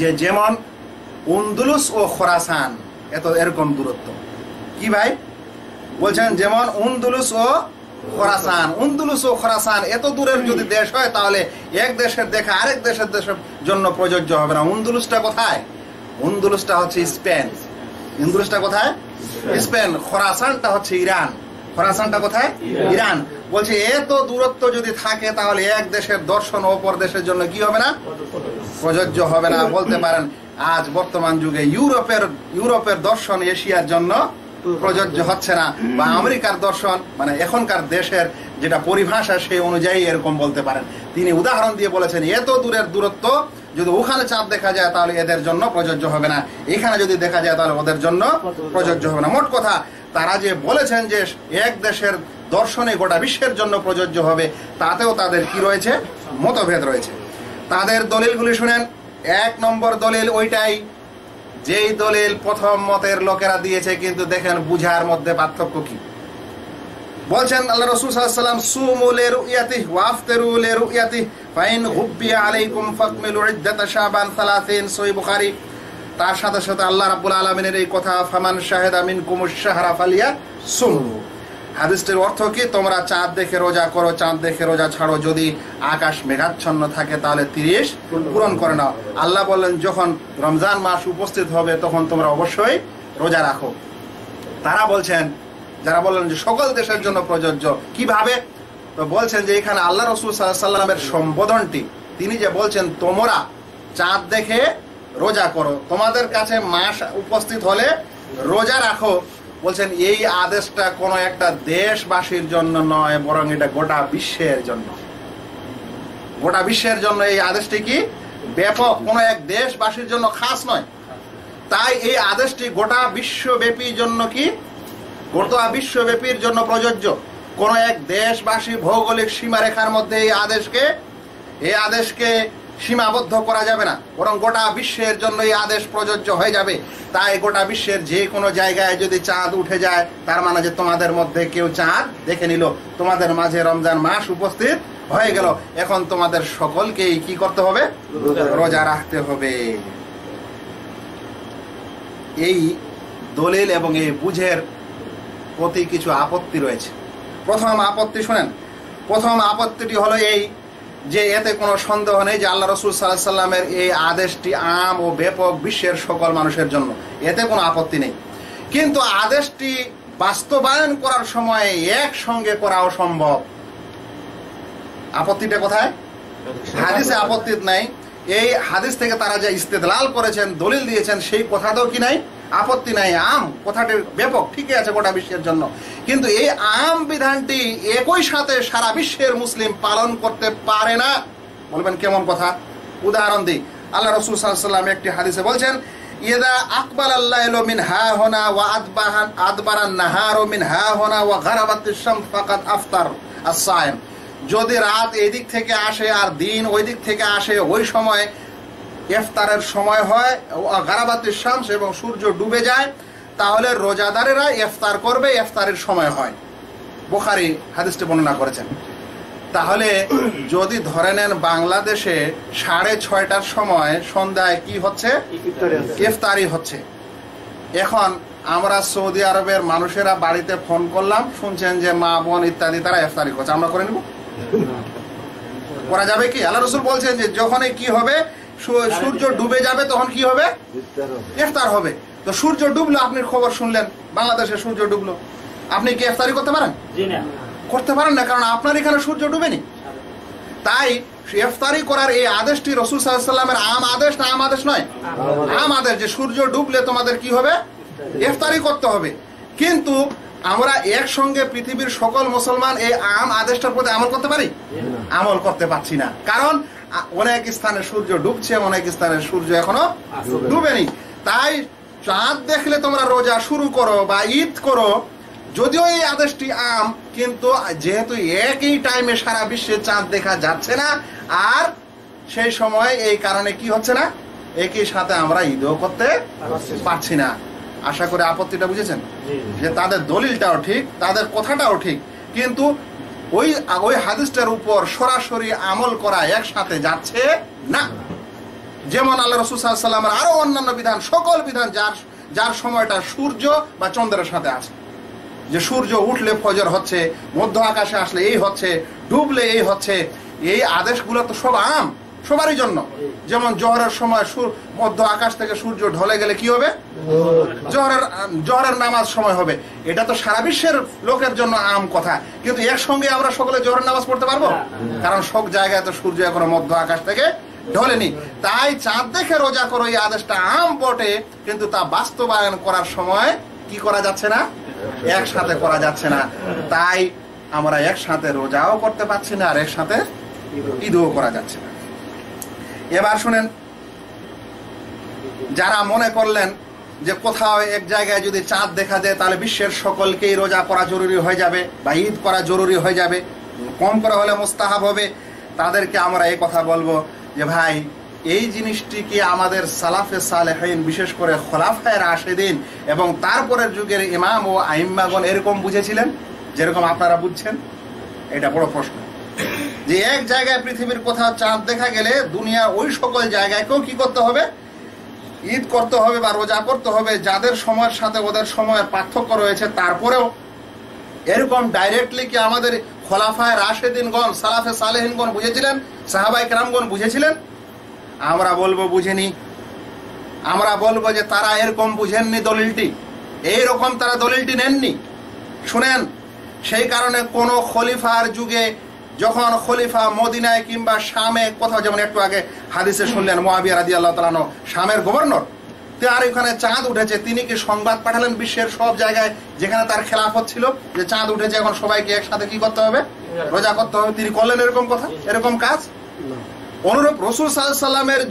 যে যেমন আন্দলুস ও খোরাসান, এরকম দূরত্ব। কি ভাই বলছেন? যেমন আন্দলুস ও খোরাসান। আন্দলুস ও খোরাসান এত দূরের যদি দেশ হয় তাহলে এক দেশের দেখা আরেক দেশের জন্য প্রযোজ্য হবে না। আন্দলুসটা কোথায়? আন্দলুসটা হচ্ছে স্পেন। আন্দলুসটা কোথায়? স্পেন। খোরাসানটা হচ্ছে ইরান। খোরাসানটা কোথায়? ইরান। বলছে এত দূরত্ব যদি থাকে তাহলে এক দেশের দর্শন অপর দেশের জন্য কি হবে না, প্রযোজ্য হবে না। বলতে পারেন আজ বর্তমান যুগে ইউরোপের দর্শন এশিয়ার জন্য প্রযোজ্য হচ্ছে না, বা আমেরিকার দর্শন মানে এখনকার দেশের যেটা পরিভাষা সেই অনুযায়ী এরকম বলতে পারেন। তিনি উদাহরণ দিয়ে বলেছেন এত দূরের দূরত্ব যদি ওখানে চাঁদ দেখা যায় তাহলে এদের জন্য প্রযোজ্য হবে না, এখানে যদি দেখা যায় তাহলে ওদের জন্য প্রযোজ্য হবে না। মোট কথা তারা যে বলেছেন যে এক দেশের দর্শনে গোটা বিশ্বের জন্য প্রযোজ্য হবে, তাতেও তাদের কি রয়েছে, মতভেদ রয়েছে। তাদের দলিলগুলি শুনেন। এক নম্বর দলিল ওইটাই যেই দলিল প্রথম মতের লোকেরা দিয়েছে, কিন্তু দেখেন বুঝার মধ্যে পার্থক্য কি। বলছেন আল্লাহ রাসূল সাল্লাল্লাহু আলাইহি ওয়াসাল্লাম সুমু লিরুয়াতিহি ওয়া আফতিরু লিরুয়াতিহি ফাইন গুব্বিয়া আলাইকুম ফাকমিলু ইদ্দাতা শাবান 30 সহিহ বুখারী। তার সাথে সাথে আল্লাহ রাব্বুল আলামিনের এই কথা ফামান শাহিদা মিনকুমুশ শাহরা ফালিয়াসুমহু। হাদিসটির অর্থ কি? তোমরা চাঁদ দেখে রোজা করো, চাঁদ দেখে রোজা ছাড়ো। যদি আকাশ মেঘাচ্ছন্ন থাকে তাহলে 30 পূরণ করে নাও। আল্লাহ বললেন যখন রমজান মাস উপস্থিত হবে তখন তোমরা অবশ্যই রোজা রাখো। তারা বলছেন, যারা বললেন যে সকল দেশের জন্য প্রযোজ্য, কিভাবে? তো বলছেন যে এখানে আল্লাহ রাসূল সাল্লাল্লাহু আলাইহি ওয়াসাল্লামের সম্বোধনটি, তিনি যে বলছেন তোমরা চাঁদ দেখে রোজা করো, তোমাদের কাছে মাস উপস্থিত হলে রোজা রাখো, বলছেন এই আদেশটা কোনো একটা দেশবাসীর জন্য নয়, বরং এটা গোটা বিশ্বের জন্য। গোটা বিশ্বের জন্য এই আদেশটি কি ব্যাপক, কোনো এক দেশবাসীর জন্য খাস নয়। তাই এই আদেশটি গোটা বিশ্বব্যাপীর জন্য কি, গোটা বিশ্বব্যাপীর জন্য প্রযোজ্য। কোন এক দেশবাসী ভৌগোলিক সীমারেখার মধ্যে এই আদেশকে সীমাবদ্ধ করা যাবে না, বরং গোটা বিশ্বের জন্য এই আদেশ প্রযোজ্য হয়ে যাবে। তাই গোটা বিশ্বের যে কোনো জায়গায় যদি চাঁদ উঠে যায় তার মানে যে তোমাদের মধ্যে কেউ চাঁদ দেখে নিল, তোমাদের মাঝে রমজান মাস উপস্থিত হয়ে গেল, এখন তোমাদের সকলকেই কি করতে হবে, রোজা রাখতে হবে। এই দলিল এবং এই বুঝের প্রতি কিছু আপত্তি রয়েছে। প্রথম আপত্তি শুনেন। প্রথম আপত্তিটি হলো এই যে এতে কোনো সন্দেহ নেই যে আল্লাহ রাসূল সাল্লাল্লাহু আলাইহি ওয়াসাল্লামের এই আদেশটি আম ও ব্যাপক বিশ্বের সকল মানুষের জন্য, এতে কোনো আপত্তি নেই। কিন্তু আদেশটি বাস্তবায়ন করার সময় একসঙ্গে করাও সম্ভব। আপত্তিটা কোথায়? হাদিসে আপত্তি নাই। এই হাদিস থেকে তারা যে ইস্তেদলাল করেছেন, দলিল দিয়েছেন, সেই কথাটাও কি নাই, আপত্তি নাই। আম কথাটি ব্যাপক, ঠিকই আছে গোটা বিশ্বের জন্য, কিন্তু এই আম বিধানটি একই সাথে সারা বিশ্বের মুসলিম পালন করতে পারে না। বলবেন কেমন কথা? উদাহরণ দিই। আল্লাহ রাসূল সাল্লাল্লাহু আলাইহি ওয়াসাল্লাম একটি হাদিসে বলছেন, ইদা আকবালাল লাইলু মিন হাহুনা ওয়া আদবারান নাহারু মিন হাহুনা ওয়া গারাবাতিশ শামস ফাকাদ আফতার আস-সাইম। যদি রাত এই দিক থেকে আসে আর দিন ওই দিক থেকে আসে, ওই সময় ইফতারের সময় হয়, গারাবাতির শামস এবং সূর্য ডুবে যায়, তাহলে রোজাদারেরা ইফতার করবে, ইফতারের সময় হয়। বুখারী হাদিসটি বর্ণনা করেছেন। তাহলে যদি ধরে নেন বাংলাদেশে 6:30টার সময় সন্ধ্যায় কি হচ্ছে, ইফতারি হচ্ছে। এখন আমরা সৌদি আরবের মানুষেরা বাড়িতে ফোন করলাম, শুনছেন যে মা বোন ইত্যাদি তারা ইফতারি করছে, আমরা করে নিব? করা যাবে কি? আল্লাহ রাসূল বলছেন যে যখনই কি হবে, সূর্য ডুবে যাবে তখন কি হবে, ইফতার হবে। তো সূর্য ডুবলো, আপনি খবর শুনলেন বাংলাদেশে সূর্য ডুবলো, আপনি কি ইফতারি করতে পারেন? করতে পারেন না, কারণ আপনার এখানে সূর্য ডুবেনি। তাই ইফতারি করার এই আদেশটি রাসূল সাল্লাল্লাহু আলাইহি ওয়াসাল্লামের আম আদেশ না আম আদেশ নয়? আম আদেশ, যে সূর্য ডুবলে তোমাদের কি হবে, ইফতারি করতে হবে। কিন্তু আমরা একসঙ্গে পৃথিবীর সকল মুসলমান এই আম আদেশটার প্রতি আমল করতে পারি? আমল করতে পারছি না, কারণ অনেক স্থানে সূর্য ডুবছে, অনেক স্থানে সূর্য এখনো ডুবেনি। তাই চাঁদ দেখলে তোমরা রোজা শুরু করো বা ঈদ করো, যদিও এই আদেশটি আম, কিন্তু যেহেতু একই টাইমে সারা বিশ্বে চাঁদ দেখা যাচ্ছে না, আর সেই সময় এই কারণে কি হচ্ছে না, একই সাথে আমরা ঈদও করতে পারছি না। আশা করি আপত্তিটা বুঝেছেন, যে তাদের দলিলটাও ঠিক, তাদের কথাটাও ঠিক, কিন্তু ওই হাদিসটার উপর সরাসরি আমল করা একসাথে যাচ্ছে না। যেমন আল্লাহ রাসূল সাল্লাল্লাহু আলাইহি ওয়াসাল্লামের আরো অন্যান্য বিধান, সকল বিধান যার সময়টা সূর্য বা চন্দ্রের সাথে আছে, যে সূর্য উঠলে ফজর হচ্ছে, মধ্য আকাশে আসলে এই হচ্ছে, ডুবলে এই হচ্ছে, এই আদেশগুলো তো সব আম, সবারই জন্য। যেমন জোহরের সময় মধ্য আকাশ থেকে সূর্য ঢলে গেলে কি হবে, জোহরের নামাজ সময় হবে। এটা তো সারা বিশ্বের লোকের জন্য আম কথা, কিন্তু একসঙ্গে আমরা সকলে জোহরের নামাজ পড়তে পারবো? কারণ সব জায়গায় তো সূর্য এখনো মধ্য আকাশ থেকে ঢলেনি। তাই চাঁদ দেখে রোজা করো, এই আদেশটা আম বটে, কিন্তু তা বাস্তবায়ন করার সময় কি করা যাচ্ছে না, একসাথে করা যাচ্ছে না। তাই আমরা একসাথে রোজাও করতে পারছি না, আর একসাথে ঈদও করা যাচ্ছে না। এবার শুনেন, যারা মনে করলেন যে কোথাও এক জায়গায় যদি চাঁদ দেখা যায় তাহলে বিশ্বের সকলকেই রোজা করা জরুরি হয়ে যাবে বা ঈদ করা জরুরি হয়ে যাবে, কম করে হলে মুস্তাহাব হবে, তাদেরকে আমরা এই কথা বলবো যে ভাই, এই জিনিসটি কি আমাদের সালাফে সালেহিন, বিশেষ করে খোলাফায়ে রাশিদিন এবং তারপরের যুগের ইমাম ও আইম্মাগণ এরকম বুঝেছিলেন যেরকম আপনারা বুঝছেন? এটা বড় প্রশ্ন। যে এক জায়গায় পৃথিবীর কোথাও চাঁদ দেখা গেলে দুনিয়ার ওই সকল জায়গায়কেও কি করতে হবে, ঈদ করতে হবে বা রোজা করতে হবে, যাদের সময়ের সাথে ওদের সময়ের পার্থক্য রয়েছে। তারপরেও এরকম ডাইরেক্টলি কি আমাদের খোলাফায়ে রাশিদিনগণ, সালাফে সালেহিনগণ বুঝেছিলেন, সাহাবায়ে কেরামগণ বুঝেছিলেন? আমরা বলবো বুঝেনি। আমরা বলবো যে তারা এরকম বুঝেননি দলিলটি, এইরকম তারা দলিলটি নেননি। শুনেন, সেই কারণে কোন খলিফার যুগে যখন খলিফা মদিনায় কিংবা শামে কোথাও, যেমন একটু আগে হাদিসে শুনলেন মুআবিয়া রাদিয়াল্লাহু তাআলা আনহু শামের গভর্নর, তার ওখানে চাঁদ উঠেছে, তিনি কি সংবাদ পাঠালেন বিশ্বের সব জায়গায় যেখানে তার খেলাফত ছিল যে চাঁদ উঠেছে, এখন সবাইকে একসাথে কি করতে হবে, রোজা করতে হবে? তিনি করলেন এরকম কথা, এরকম কাজ? অনুরূপ রাসূল সাল্লাল্লাহু আলাইহি ওয়াসাল্লামের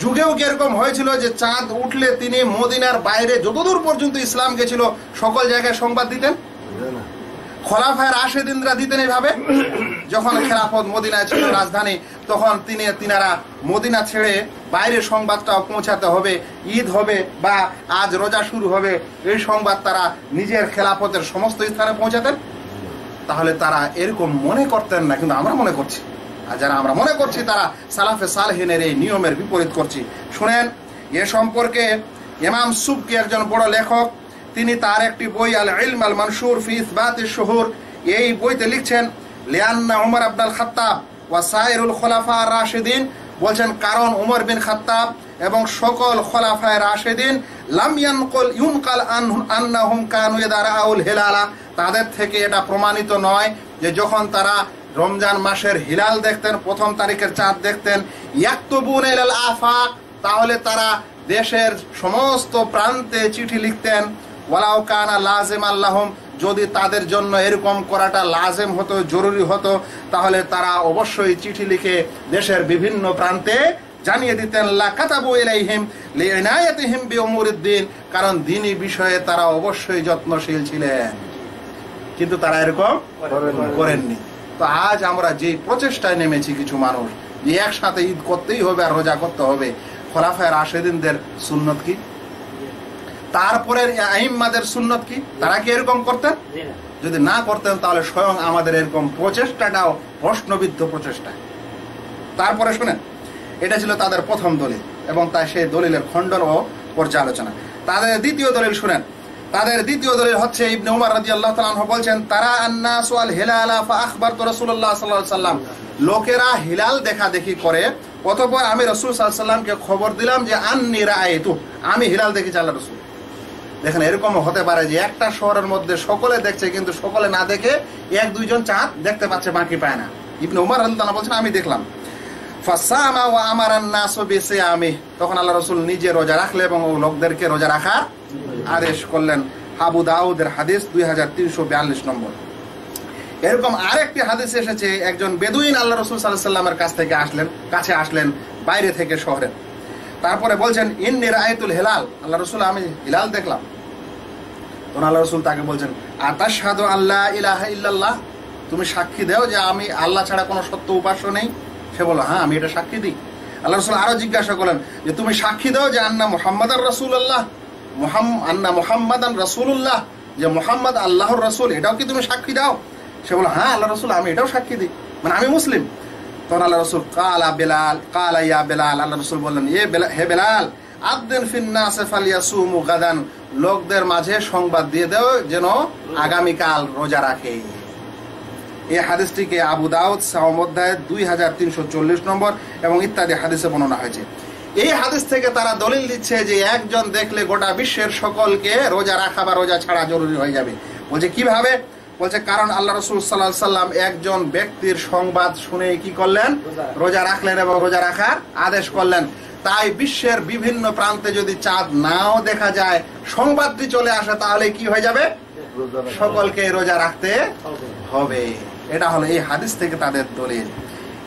যুগেও কি এরকম হয়েছিল যে চাঁদ উঠলে তিনি মদিনার বাইরে যতদূর পর্যন্ত ইসলাম গেছিল সকল জায়গায় সংবাদ দিতেন? খোলাফায়ে রাশিদিনরা দিতেন এইভাবে। যখন খেলাফত মদিনায় ছিল রাজধানী, তখন তিনারা মদিনা ছেড়ে বাইরে সংবাদটাও পৌঁছাতে হবে, ঈদ হবে বা আজ রোজা শুরু হবে, এই সংবাদ তারা নিজের খেলাফতের সমস্ত স্থানে পৌঁছাতেন। তাহলে তারা এরকম মনে করতেন না, কিন্তু আমরা মনে করছি। আর যারা আমরা মনে করছি তারা সালাফে সালেহিনের এই নিয়মের বিপরীত করছি। শুনেন, এ সম্পর্কে ইমাম সুবকি একজন বড় লেখক, তিনি তার একটি বই আল ইলম আল মানশুর ফি ইসবাতিশ শুহুর, এই বইতে লিখছেন লিআন্না উমর ইবনুল খাত্তাব ওয়া সাইরুল খুলাফা আর রাশিদিন, বলছেন কারণ উমর বিন খাত্তাব এবং সকল খোলাফায়ে রাশিদিন লাম ইউনকাল আন্নাহুম কানু ইয়ারাউল হিলালা, তাদের থেকে এটা প্রমাণিত নয় যে যখন তারা রমজান মাসের হিলাল দেখতেন, প্রথম তারিখের চাঁদ দেখতেন, ইয়াকতুবুন ইলাল আফাক, তাহলে তারা দেশের সমস্ত প্রান্তে চিঠি লিখতেন, ওয়ালাউ কানা লাযিমান লাহুম, যদি তাদের জন্য এরকম করাটা লাজেম হতো, জরুরি হতো, তাহলে তারা অবশ্যই চিঠি লিখে দেশের বিভিন্ন প্রান্তে জানিয়ে দিতেন। লা কাতাবু ইলাইহিম লিইনায়াতিহিম বিউমুরিদ্দিন, কারণ দ্বীনি বিষয়ে তারা অবশ্যই যত্নশীল ছিলেন, কিন্তু তারা এরকম করেননি। তো আজ আমরা যে প্রচেষ্টায় নেমেছি কিছু মানুষ যে একসাথে ঈদ করতেই হবে আর রোজা করতে হবে, খোলাফায়ে রাশেদিনদের সুন্নত কি? তারপরে আইম্মাদের সুন্নত কি? তারা কি এরকম করতেন? যদি না করতেন তাহলে স্বয়ং আমাদের এরকম প্রচেষ্টাটাও প্রশ্নবিদ্ধ প্রচেষ্টা। তারপরে শুনেন, এটা ছিল তাদের প্রথম দলিল এবং তাই সেই দলিলের খণ্ডন ও পর্যালোচনা। তাদের দ্বিতীয় দলিল শুনেন। তাদের দ্বিতীয় দলিল হচ্ছে ইবনে উমর রাদিয়াল্লাহু তাআলা আনহু বলছেন, তারা আন-নাসু আল হিলালা ফা আখবারতু রাসূলুল্লাহ সাল্লাল্লাহু আলাইহি ওয়াসাল্লাম, লোকেরা হিলাল দেখা দেখি করে, অতঃপর আমি রাসূল সাল্লাল্লাহু আলাইহি ওয়াসাল্লামকে খবর দিলাম যে আন্নী রাআইতু, আমি হিলাল দেখেছি আল্লাহ রাসূল। দেখেন, এরকম হতে পারে যে একটা শহরের মধ্যে সকলে দেখছে কিন্তু সকলে না দেখে এক দুইজন চাঁদ দেখতে পাচ্ছে, বাকি পায় না। ইবনে উমর রাদিয়াল্লাহু তাআলা বলছেন, আমি দেখলাম। ফাসামা ওয়া আমারান নাসু বিসিয়ামি, তখন আল্লাহ রাসূল নিজে রোজা রাখলেন এবং লোকদেরকে রোজা রাখার আদেশ করলেন। আবু দাউদের হাদিস 2342 নম্বর। এরকম আরেকটি হাদিস এসেছে, একজন বেদুইন আল্লাহ রাসূল সাল্লাল্লাহু আলাইহি ওয়াসাল্লামের কাছে আসলেন বাইরে থেকে শহরে। তারপরে বলছেন, ইন্নী রাআইতুল হিলাল, আল্লাহ রাসূল আমি হিলাল দেখলাম। তখন আল্লাহ রাসূল তাকে বলছেন, আতাশহাদু আল্লা ইলাহা ইল্লাল্লাহ, তুমি সাক্ষী দাও যে আমি আল্লাহ ছাড়া কোনো সত্য উপাস্য নেই? সে বলল, হ্যাঁ আমি এটা সাক্ষী দিই। আল্লাহ রাসূল আরো জিজ্ঞাসা করলেন যে তুমি সাক্ষী দাও যে আন্না মুহাম্মাদান রাসূলুল্লাহ, আন্না মুহাম্মাদান রাসূলুল্লাহ, যে মুহাম্মদ আল্লাহর রাসূল, এটাও কি তুমি সাক্ষী দাও? সে বলল, হ্যাঁ আল্লাহ রাসূল আমি এটাও সাক্ষী দিই, মানে আমি মুসলিম। তখন আল্লাহ রাসূল কালা ইয়া বেলাল, আল্লাহ রাসূল বললেন, হে বেলাল, আযদিন ফিন নাস ফালিয়াসুমু গাদান, লোকদের মাঝে সংবাদ দিয়ে দাও যেন আগামীকাল রোজা রাখে। এই হাদিসটিকে আবু দাউদ সাওম অধ্যায় 2340 নম্বর এবং ইত্যাদি হাদিসে বর্ণনা হয়েছে। এই হাদিস থেকে তারা দলিল দিচ্ছে যে একজন দেখলে গোটা বিশ্বের সকলকে রোজা রাখা বা রোজা ছাড়া জরুরি হয়ে যাবে। বলছে কিভাবে? বলছে কারণ আল্লাহ রাসূল সাল্লাল্লাহু আলাইহি সাল্লাম একজন ব্যক্তির সংবাদ শুনে কি করলেন? রোজা রাখলেন এবং রোজা রাখার আদেশ করলেন। তাই বিশ্বের বিভিন্ন প্রান্তে যদি চাঁদ নাও দেখা যায়, সংবাদটি চলে আসে, তাহলে কি হয়ে যাবে? সকলকে রোজা রাখতে হবে। এটা হলো এই হাদিস থেকে তাদের দলিল।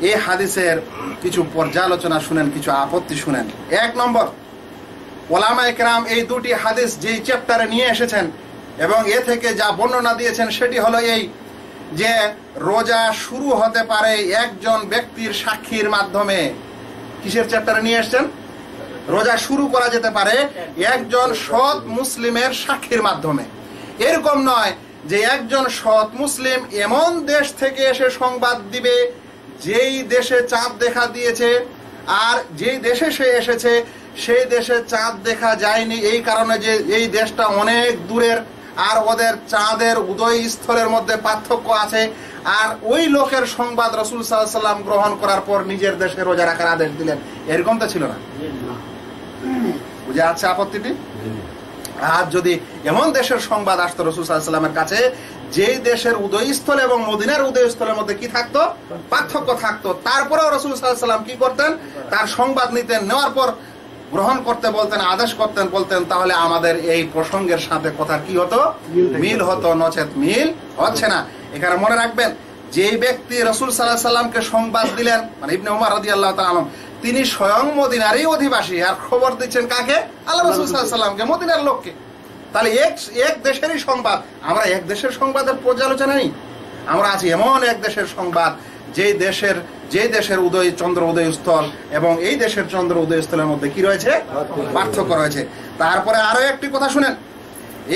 এই হাদিসের কিছু পর্যালোচনা শুনেন, কিছু আপত্তি শুনেন। 1 নম্বর, ওলামায়ে কেরাম এই দুটি হাদিস যেই চ্যাপ্টারে নিয়ে এসেছেন এবং এ থেকে যা বর্ণনা দিয়েছেন সেটি হলো এই যে রোজা শুরু হতে পারে একজন ব্যক্তির সাক্ষীর মাধ্যমে। কিসের চ্যাপ্টারে নিয়ে এসেছেন? রোজা শুরু করা যেতে পারে একজন সৎ মুসলিমের সাক্ষীর মাধ্যমে। এরকম নয় যে একজন সৎ মুসলিম এমন দেশ থেকে এসে সংবাদ দিবে যেই দেশে চাঁদ দেখা দিয়েছে, আর যেই দেশে সে এসেছে সেই দেশে চাঁদ দেখা যায়নি, এই কারণে যে এই দেশটা অনেক দূরের আর ওদের চাঁদের উদয় স্থলের মধ্যে পার্থক্য আছে, আর ওই লোকের সংবাদ রাসূল সাল্লাল্লাহু আলাইহি ওয়াসাল্লাম গ্রহণ করার পর নিজের দেশে রোজা রাখার আদেশ দিলেন, এরকম তো ছিল না। বুঝে যাচ্ছে আপত্তিটি? আর যদি এমন দেশের সংবাদ আসতো রাসূল সাল্লাল্লাহু আলাইহি ওয়াসাল্লামের কাছে যেই দেশের উদয়স্থল এবং মদিনার উদয়স্থলের মধ্যে কি থাকতো? পার্থক্য থাকতো, তারপরেও রাসূল সাল্লাল্লাহু আলাইহি ওয়াসাল্লাম কি করতেন? তার সংবাদ নিতেন, নেওয়ার পর গ্রহণ করতে বলতেন, আদেশ বলতেন, তাহলে আমাদের এই প্রসঙ্গের সাথে কথা কি হতো? মিল হতো, নচেত মিল হচ্ছে না। এখানে মনে রাখবেন, যে ব্যক্তি রাসূল সাল্লাল্লাহু আলাইহি ওয়াসাল্লামকে সংবাদ দিলেন, মানে ইবনে উমর রাদিয়াল্লাহু তাআলা আনহু, তিনি স্বয়ং মদিনারই অধিবাসী আর খবর দিচ্ছেন কাকে? আল্লাহ রাসূল সাল্লাল্লাহু আলাইহি ওয়াসাল্লামকে, মদিনার লোককে। তাহলে এক দেশেরই সংবাদ। আমরা এক দেশের সংবাদের পর্যালোচনা নেই, আমরা আছি এমন এক দেশের সংবাদ যে দেশের চন্দ্র উদয়স্থল এবং এই দেশের চন্দ্র উদয়স্থলের মধ্যে কি রয়েছে? পার্থক্য রয়েছে। তারপরে আরো একটি কথা শুনেন,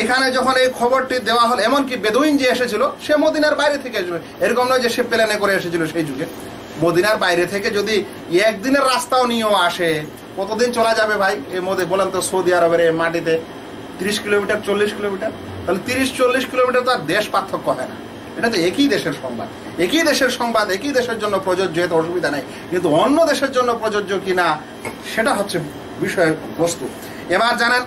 এখানে যখন এই খবরটি দেওয়া হল, এমনকি বেদুইন যে এসেছিল সে মদিনার বাইরে থেকে এসেছিল, এরকম নয় যে সে প্লেনে করে এসেছিল সেই যুগে। মদিনার বাইরে থেকে যদি একদিনের রাস্তাও নিয়েও আসে, কতদিন চলা যাবে ভাই? এর মধ্যে বলেন তো, সৌদি আরবের এই মাটিতে 30 কিলোমিটার 40 কিলোমিটার, তাহলে 30-40 কিলোমিটার তো আর দেশ পার্থক্য হয় না। এটা তো একই দেশের সংবাদ, একই দেশের জন্য প্রযোজ্য, এতে অসুবিধা নেই। কিন্তু অন্য দেশের জন্য প্রযোজ্য কিনা সেটা হচ্ছে বিষয়ের বস্তু। এবার জানেন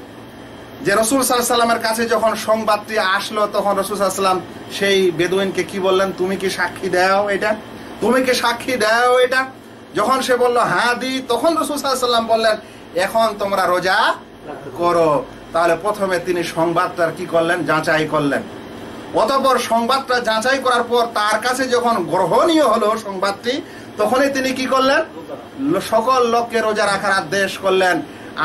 যে রাসূল সাল্লাল্লাহু আলাইহি ওয়াসাল্লামের কাছে যখন সংবাদটি আসলো, তখন রাসূল সাল্লাল্লাহু আলাইহি ওয়াসাল্লাম সেই বেদুইনকে কি বললেন? তুমি কি সাক্ষী দাও এটা? তুমি কি সাক্ষী দাও এটা? যখন সে বলল হ্যাঁ দিই, তখন রাসূল সাল্লাল্লাহু আলাইহি ওয়াসাল্লাম বললেন, এখন তোমরা রোজা করো। তাহলে প্রথমে তিনি সংবাদটার কি করলেন? যাচাই করলেন। অতঃপর সংবাদটা যাচাই করার পর তার কাছে যখন গ্রহণীয় হলো সংবাদটি, তখনই তিনি কি করলেন? সকল লোককে রোজা রাখার আদেশ করলেন।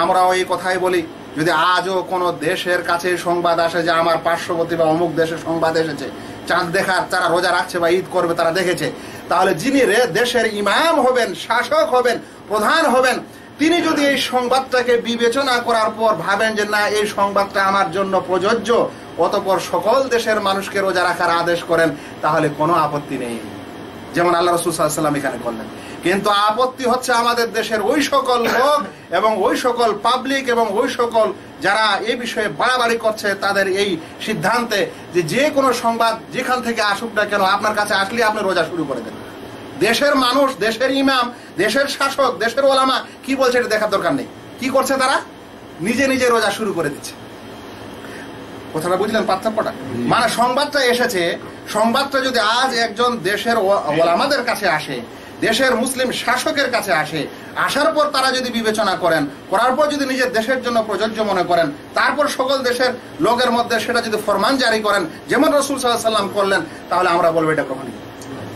আমরাও এই কথাই বলি, যদি আজও কোনো দেশের কাছে সংবাদ আসে যে আমার পার্শ্ববর্তী বা অমুক দেশে সংবাদ এসেছে, চাঁদ দেখার, যারা রোজা রাখছে বা ঈদ করবে তারা দেখেছে, তাহলে যিনি দেশের ইমাম হবেন, শাসক হবেন, প্রধান হবেন, তিনি যদি এই সংবাদটাকে বিবেচনা করার পর ভাবেন যে না, এই সংবাদটা আমার জন্য প্রযোজ্য, অতঃপর সকল দেশের মানুষকে রোজা রাখার আদেশ করেন, তাহলে কোনো আপত্তি নেই, যেমন আল্লাহ রাসূল সাল্লাল্লাহু আলাইহি ওয়াসাল্লাম এখানে করলেন। কিন্তু আপত্তি হচ্ছে আমাদের দেশের ওই সকল লোক এবং ওই সকল পাবলিক এবং ওই সকল যারা এই বিষয়ে বাড়াবাড়ি করছে তাদের এই সিদ্ধান্তে যে যে কোনো সংবাদ যেখান থেকে আসুক না কেন, আপনার কাছে আসলে আপনি রোজা শুরু করে দেন। দেশের মানুষ, দেশের ইমাম, দেশের শাসক, দেশের ওলামা কি বলছে এটা দেখার দরকার নেই। কি করছে তারা? নিজে নিজে রোজা শুরু করে দিচ্ছে। কথাটা বুঝলেন পার্থক্যটা? মানে সংবাদটা এসেছে, সংবাদটা যদি আজ একজন দেশের ওলামাদের কাছে আসে, দেশের মুসলিম শাসকের কাছে আসে, আসার পর তারা যদি বিবেচনা করেন, করার পর যদি নিজের দেশের জন্য প্রযোজ্য মনে করেন, তারপর সকল দেশের লোকের মধ্যে সেটা যদি ফরমান জারি করেন, যেমন রাসূল সাল্লাল্লাহু আলাইহি ওয়াসাল্লাম করলেন, তাহলে আমরা বলবো এটা গ্রহণীয়।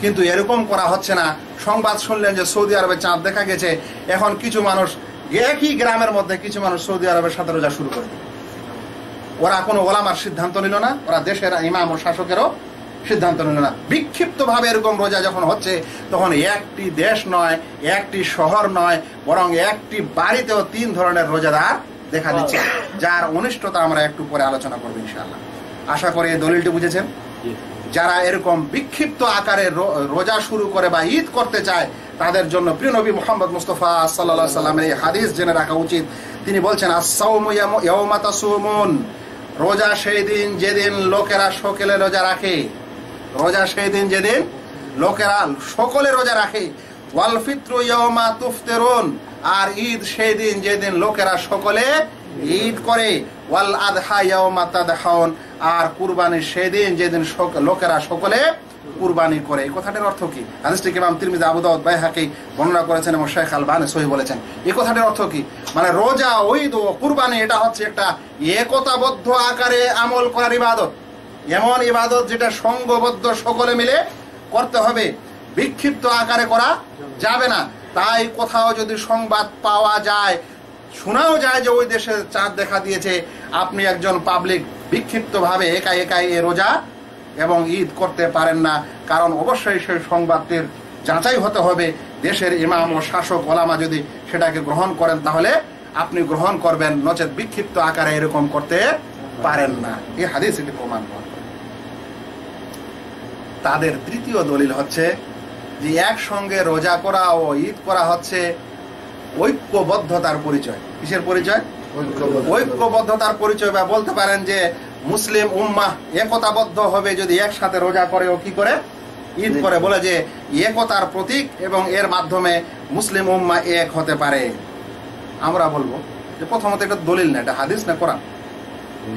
কিন্তু এরকম করা হচ্ছে না। সংবাদ শুনলেন যে সৌদি আরবে চাঁদ দেখা গেছে, এখন কিছু মানুষ, একই গ্রামের মধ্যে কিছু মানুষ সৌদি আরবের সাথে রোজা শুরু করে দিল। ওরা কোনো ওলামার সিদ্ধান্ত নিল না, ওরা দেশের ইমাম ও শাসকেরও সিদ্ধান্ত নিল না। বিক্ষিপ্ত ভাবে এরকম রোজা যখন হচ্ছে, তখন একটি দেশ নয়, একটি শহর নয়, বরং একটি বাড়িতেও 3 ধরনের রোজাদার দেখা দিচ্ছে, যার অনিষ্টতা আমরা একটু পরে আলোচনা করবো ইনশাআল্লাহ। আশা করি এই দলিলটি বুঝেছেন। যারা এরকম বিক্ষিপ্ত আকারে রোজা শুরু করে বা ঈদ করতে চায়, তাদের জন্য প্রিয় নবী মুহাম্মদ মুস্তাফা সাল্লাল্লাহু আলাইহি সাল্লামের এই হাদিস জেনে রাখা উচিত। তিনি বলছেন, আস-সাওমু ইয়াওমা তাসুমুন, রোজা সেই দিন যেদিন লোকেরা সকলে রোজা রাখে। রোজা সেই দিন যেদিন লোকেরা সকলে রোজা রাখে। ওয়াল ফিত্রু ইয়াওমা তুফতিরুন, আর ঈদ সেই দিন যেদিন লোকেরা সকলে ঈদ করে। ওয়াল আদহা ইয়াওমা তাদহাউন, আর কুরবানি সেই দিন যেদিন লোকেরা সকলে কুরবানি করে। এই কথাটার অর্থ কি? হাদিসটি ইমাম তিরমিজি, আবু দাউদ, বাইহাকি বর্ণনা করেছেন এবং শাইখ আলবানী সহিহ বলেছেন। এই কথাটার অর্থ কি? মানে রোজা, ঈদ ও কুরবানি এটা হচ্ছে একটা একতাবদ্ধ আকারে আমল করার ইবাদত, এমন ইবাদত যেটা সংঘবদ্ধ সকলে মিলে করতে হবে, বিক্ষিপ্ত আকারে করা যাবে না। তাই কোথাও যদি সংবাদ পাওয়া যায়, শোনাও যায় যে ওই দেশে চাঁদ দেখা দিয়েছে, আপনি একজন পাবলিক বিক্ষিপ্ত ভাবে একাই একাই এ রোজা এবং ঈদ করতে পারেন না, কারণ অবশ্যই সেই সংবাদটির যাচাই হতে হবে। দেশের ইমাম ও শাসক ওলামা যদি সেটাকে গ্রহণ করেন, তাহলে আপনি গ্রহণ করবেন, নচেত বিক্ষিপ্ত আকারে এরকম করতে পারেন না। এই হাদিস এটি প্রমাণ করে। তাদের তৃতীয় দলিল হচ্ছে যে একসঙ্গে রোজা করা ও ঈদ করা হচ্ছে ঐক্যবদ্ধতার পরিচয়। কিসের পরিচয়? ঐক্যবদ্ধতার পরিচয়। বা বলতে পারেন যে মুসলিম উম্মাহ একতাবদ্ধ হবে যদি একসাথে রোজা করে ও কি করে, ঈদ করে, বলে যে একতার প্রতীক এবং এর মাধ্যমে মুসলিম উম্মাহ এক হতে পারে। আমরা বলবো যে প্রথমত এটা দলিল না, এটা হাদিস না কোরআন,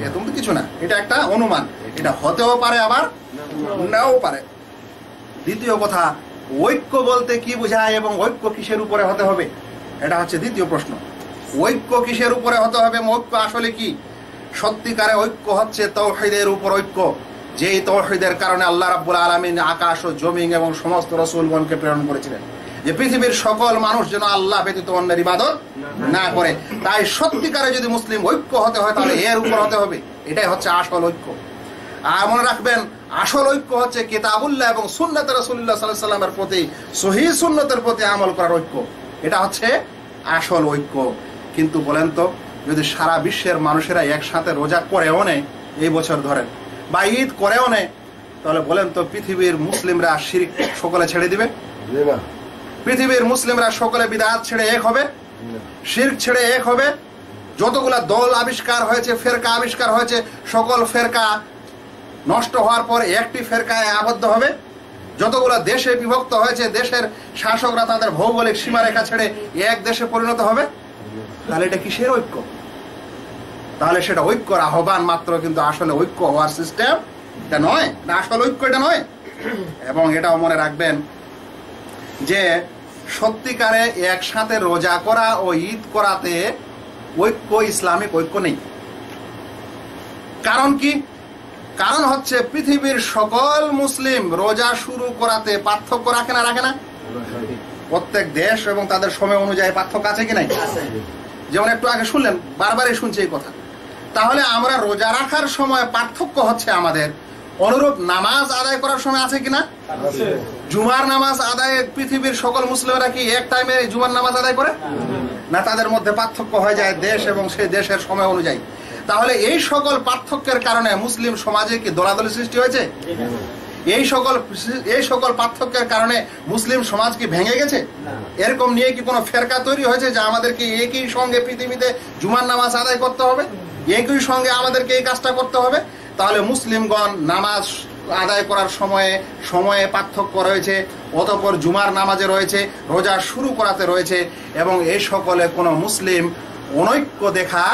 এরকম তো কিছু না, এটা একটা অনুমান। এটা হতেও পারে আবার নাও পারে। দ্বিতীয় কথা, ঐক্য বলতে কি বোঝায় এবং ঐক্য কিসের উপরে হতে হবে, এটা হচ্ছে দ্বিতীয় প্রশ্ন। ঐক্য কিসের উপরে হতে হবে, ঐক্য আসলে কি? সত্যিকারে ঐক্য হচ্ছে তাওহীদের উপর ঐক্য, যেই তাওহীদের কারণে আল্লাহ রাব্বুল আলামিন আকাশ ও জমিন এবং সমস্ত রাসূলগণকে প্রেরণ করেছিলেন, যে পৃথিবীর সকল মানুষ যেন আল্লাহ ব্যতীত অন্যের ইবাদত না করে। তাই সত্যিকারে যদি মুসলিম ঐক্য হতে হয়, তাহলে এর উপর হতে হবে। এটাই হচ্ছে আসল ঐক্য। আর মনে রাখবেন, আসল ঐক্য হচ্ছে কিতাবুল্লাহ এবং সুন্নাত রাসূলুল্লাহ সাল্লাল্লাহু আলাইহি ওয়াসাল্লামের প্রতি, সহিহ সুন্নতের প্রতি আমল করার ঐক্য। এটা হচ্ছে আসল ঐক্য। কিন্তু বলেন তো, যদি সারা বিশ্বের মানুষেরা একসাথে রোজা করেও নেয় এই বছর ধরেন, বা ঈদ করেও নেয়, তাহলে বলেন তো পৃথিবীর মুসলিমরা শিরক সকলে ছেড়ে দিবে? পৃথিবীর মুসলিমরা সকলে বিদআত ছেড়ে এক হবে? শিরক ছেড়ে এক হবে? যতগুলা দল আবিষ্কার হয়েছে, ফেরকা আবিষ্কার হয়েছে, সকল ফেরকা নষ্ট হওয়ার পর একটি ফেরকায় আবদ্ধ হবে? যতগুলো দেশে বিভক্ত হয়েছে, দেশের শাসকরা তাদের ভৌগোলিক সীমারেখা ছেড়ে এক দেশে পরিণত হবে? তাহলে এটা কিসের ঐক্য? তাহলে সেটা ঐক্যর আহ্বান মাত্র, কিন্তু আসলে ঐক্য হওয়ার সিস্টেম এটা নয়, না আসল ঐক্য এটা নয়। এবং এটাও মনে রাখবেন যে সত্যিকারে একসাথে রোজা করা ও ঈদ করাতে ঐক্য, ইসলামিক ঐক্য নেই। কারণ কি? কারণ হচ্ছে পৃথিবীর সকল মুসলিম রোজা শুরু করাতে পার্থক্য রাখে না, রাখে না? প্রত্যেক দেশ এবং তাদের সময় অনুযায়ী পার্থক্য আছে কি নাই? যেমন একটু আগে শুনলেন, বারবারই শুনছি এই কথা। তাহলে আমরা রোজা রাখার সময় পার্থক্য হচ্ছে আমাদের অনুরূপ নামাজ আদায় করার সময় আছে কিনা? জুমার নামাজ আদায়ে পৃথিবীর সকল মুসলিমরা কি এক টাইমে জুমার নামাজ আদায় করে? না, তাদের মধ্যে পার্থক্য হয়ে যায় দেশ এবং সেই দেশের সময় অনুযায়ী। তাহলে এই সকল পার্থক্যের কারণে মুসলিম সমাজে কি দলাদলি সৃষ্টি হয়েছে? এই সকল পার্থক্যের কারণে মুসলিম সমাজ কি ভেঙে গেছে? এরকম নিয়ে কি কোনো ফেরকা তৈরি হয়েছে যে আমাদেরকে একই সঙ্গে পৃথিবীতে জুমার নামাজ আদায় করতে হবে, একই সঙ্গে আমাদেরকে এই কাজটা করতে হবে? তাহলে মুসলিমগণ নামাজ আদায় করার সময়ে পার্থক্য রয়েছে, অতঃপর জুমার নামাজে রয়েছে, রোজা শুরু করাতে রয়েছে, এবং এই সকলে কোনো মুসলিম অনৈক্য দেখা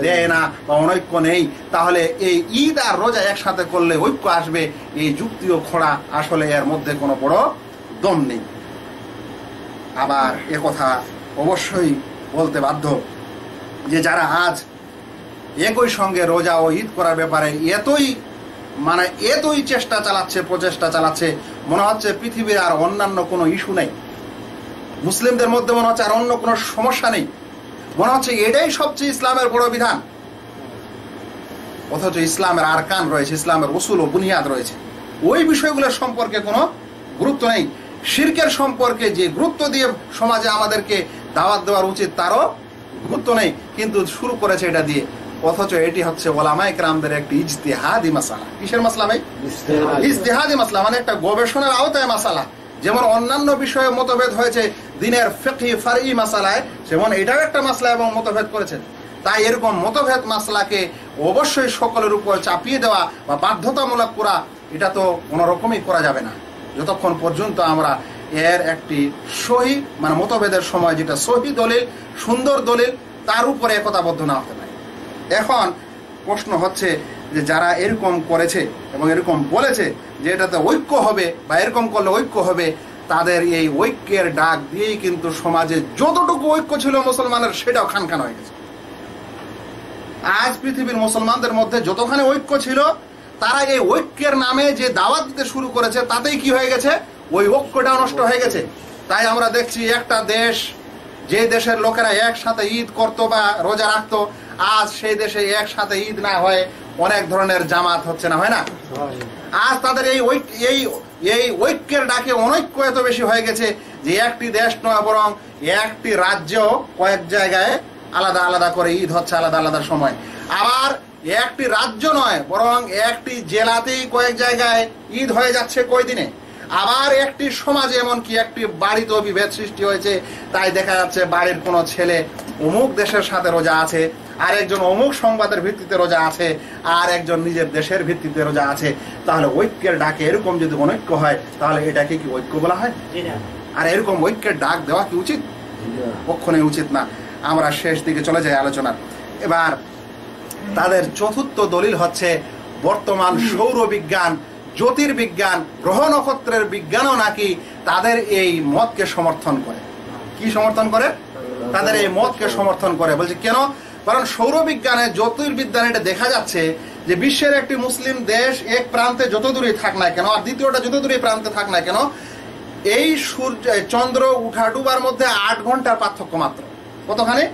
দেয় না বা অনৈক্য নেই। তাহলে এই ঈদ আর রোজা একসাথে করলে ঐক্য আসবে, এই যুক্তিও খোঁড়া, আসলে এর মধ্যে কোনো বড় দম নেই। আবার কথা অবশ্যই বলতে বাধ্য যে যারা আজ একই সঙ্গে রোজা ও ঈদ করার ব্যাপারে এতই প্রচেষ্টা চালাচ্ছে, মনে হচ্ছে পৃথিবীর আর অন্যান্য কোনো ইস্যু নেই, মুসলিমদের মধ্যে মনে হচ্ছে আর অন্য কোনো সমস্যা নেই, মনে হচ্ছে এটাই সবচেয়ে ইসলামের বড় বিধান। অথচ ইসলামের আরকান রয়েছে, ইসলামের উসুল ও বুনিয়াদ রয়েছে, ওই বিষয়গুলোর সম্পর্কে কোনো গুরুত্ব নেই। শিরকের সম্পর্কে যে গুরুত্ব দিয়ে সমাজে আমাদেরকে দাওয়াত দেওয়ার উচিত তারও গুরুত্ব নেই, কিন্তু শুরু করেছে এটা দিয়ে। অথচ এটি হচ্ছে ওলামায়ে কেরামদের একটি ইজতিহাদি মাসালা। কিসের মাসলা ভাই? ইজতিহাদি মাসলা, মানে একটা গবেষণার আওতায় মাসালা। যেমন অন্যান্য বিষয়ে মতভেদ হয়েছে দিনের ফিকহি ফারঈ মাসালায়, যেমন এটাও একটা মাসলা এবং মতভেদ করেছেন। তাই এরকম মতভেদ মাসলাকে অবশ্যই সকলের উপর চাপিয়ে দেওয়া বা বাধ্যতামূলক করা, এটা তো কোনো রকমই করা যাবে না যতক্ষণ পর্যন্ত আমরা এর একটি সহি, মানে মতভেদের সময় যেটা সহি দলিল, সুন্দর দলিল, তার উপরে একতাবদ্ধ না হতে পারে। এখন প্রশ্ন হচ্ছে যে যারা এরকম করেছে এবং এরকম বলেছে যে এটাতে ঐক্য হবে বা এরকম করলে ঐক্য হবে, তাদের এই ঐক্যের ডাক দিয়েই কিন্তু সমাজে যতটুকু ঐক্য ছিল মুসলমানের সেটাও খান হয়ে গেছে। আজ পৃথিবীর মুসলমানদের মধ্যে যতখানি ঐক্য ছিল, তারা এই ঐক্যের নামে যে দাওয়াত দিতে শুরু করেছে তাতেই কি হয়ে গেছে? ওই ঐক্যটা নষ্ট হয়ে গেছে। তাই আমরা দেখছি একটা দেশ, যে দেশের লোকেরা একসাথে ঈদ করতো বা রোজা রাখতো, আজ সেই দেশে একসাথে ঈদ না হয় অনেক ধরনের জামাত হচ্ছে না, হয় না? আজ তাদের এই ঐক্যের ডাকে অনৈক্য এত বেশি হয়ে গেছে যে একটি দেশ নয়, বরং একটি রাজ্য কয়েক জায়গায় আলাদা আলাদা করে ঈদ হচ্ছে আলাদা আলাদা সময়। আবার একটি রাজ্য নয়, বরং একটি জেলাতেই কয়েক জায়গায় ঈদ হয়ে যাচ্ছে কয়দিনে। আবার একটি সমাজে এমনকি একটি বাড়িতেও বিভেদ সৃষ্টি হয়েছে। তাই দেখা যাচ্ছে বাড়ির কোনো ছেলে অমুক দেশের সাথে রোজা আছে, আর একজন অমুক সংবাদের ভিত্তিতে রোজা আছে, আর একজন নিজের দেশের ভিত্তিতে রোজা আছে। তাহলে ঐক্যের ডাকে এরকম যদি অনৈক্য হয়, তাহলে এটাকে কি ঐক্য বলা হয়? আর এরকম ঐক্যের ডাক দেওয়া কি উচিত? কখনোই উচিত না। আমরা শেষ দিকে চলে যাই আলোচনার। এবার তাদের চতুর্থ দলিল হচ্ছে বর্তমান সৌরবিজ্ঞান, জ্যোতির্বিজ্ঞান, গ্রহ নক্ষত্রের বিজ্ঞানও নাকি তাদের এই মতকে সমর্থন করে। কি সমর্থন করে? তাদের এই মতকে সমর্থন করে। বলছে কেন? কারণ সৌরবিজ্ঞানে, জ্যোতির্বিজ্ঞানে এটা দেখা যাচ্ছে যে বিশ্বের একটি মুসলিম দেশ এক প্রান্তে যত দূরে থাক না কেন, আর দ্বিতীয়টা যত দূরে প্রান্তে থাক না কেন, এই চন্দ্র উঠা ডুবার মধ্যে 8 ঘন্টার পার্থক্য মাত্র। কতখানি?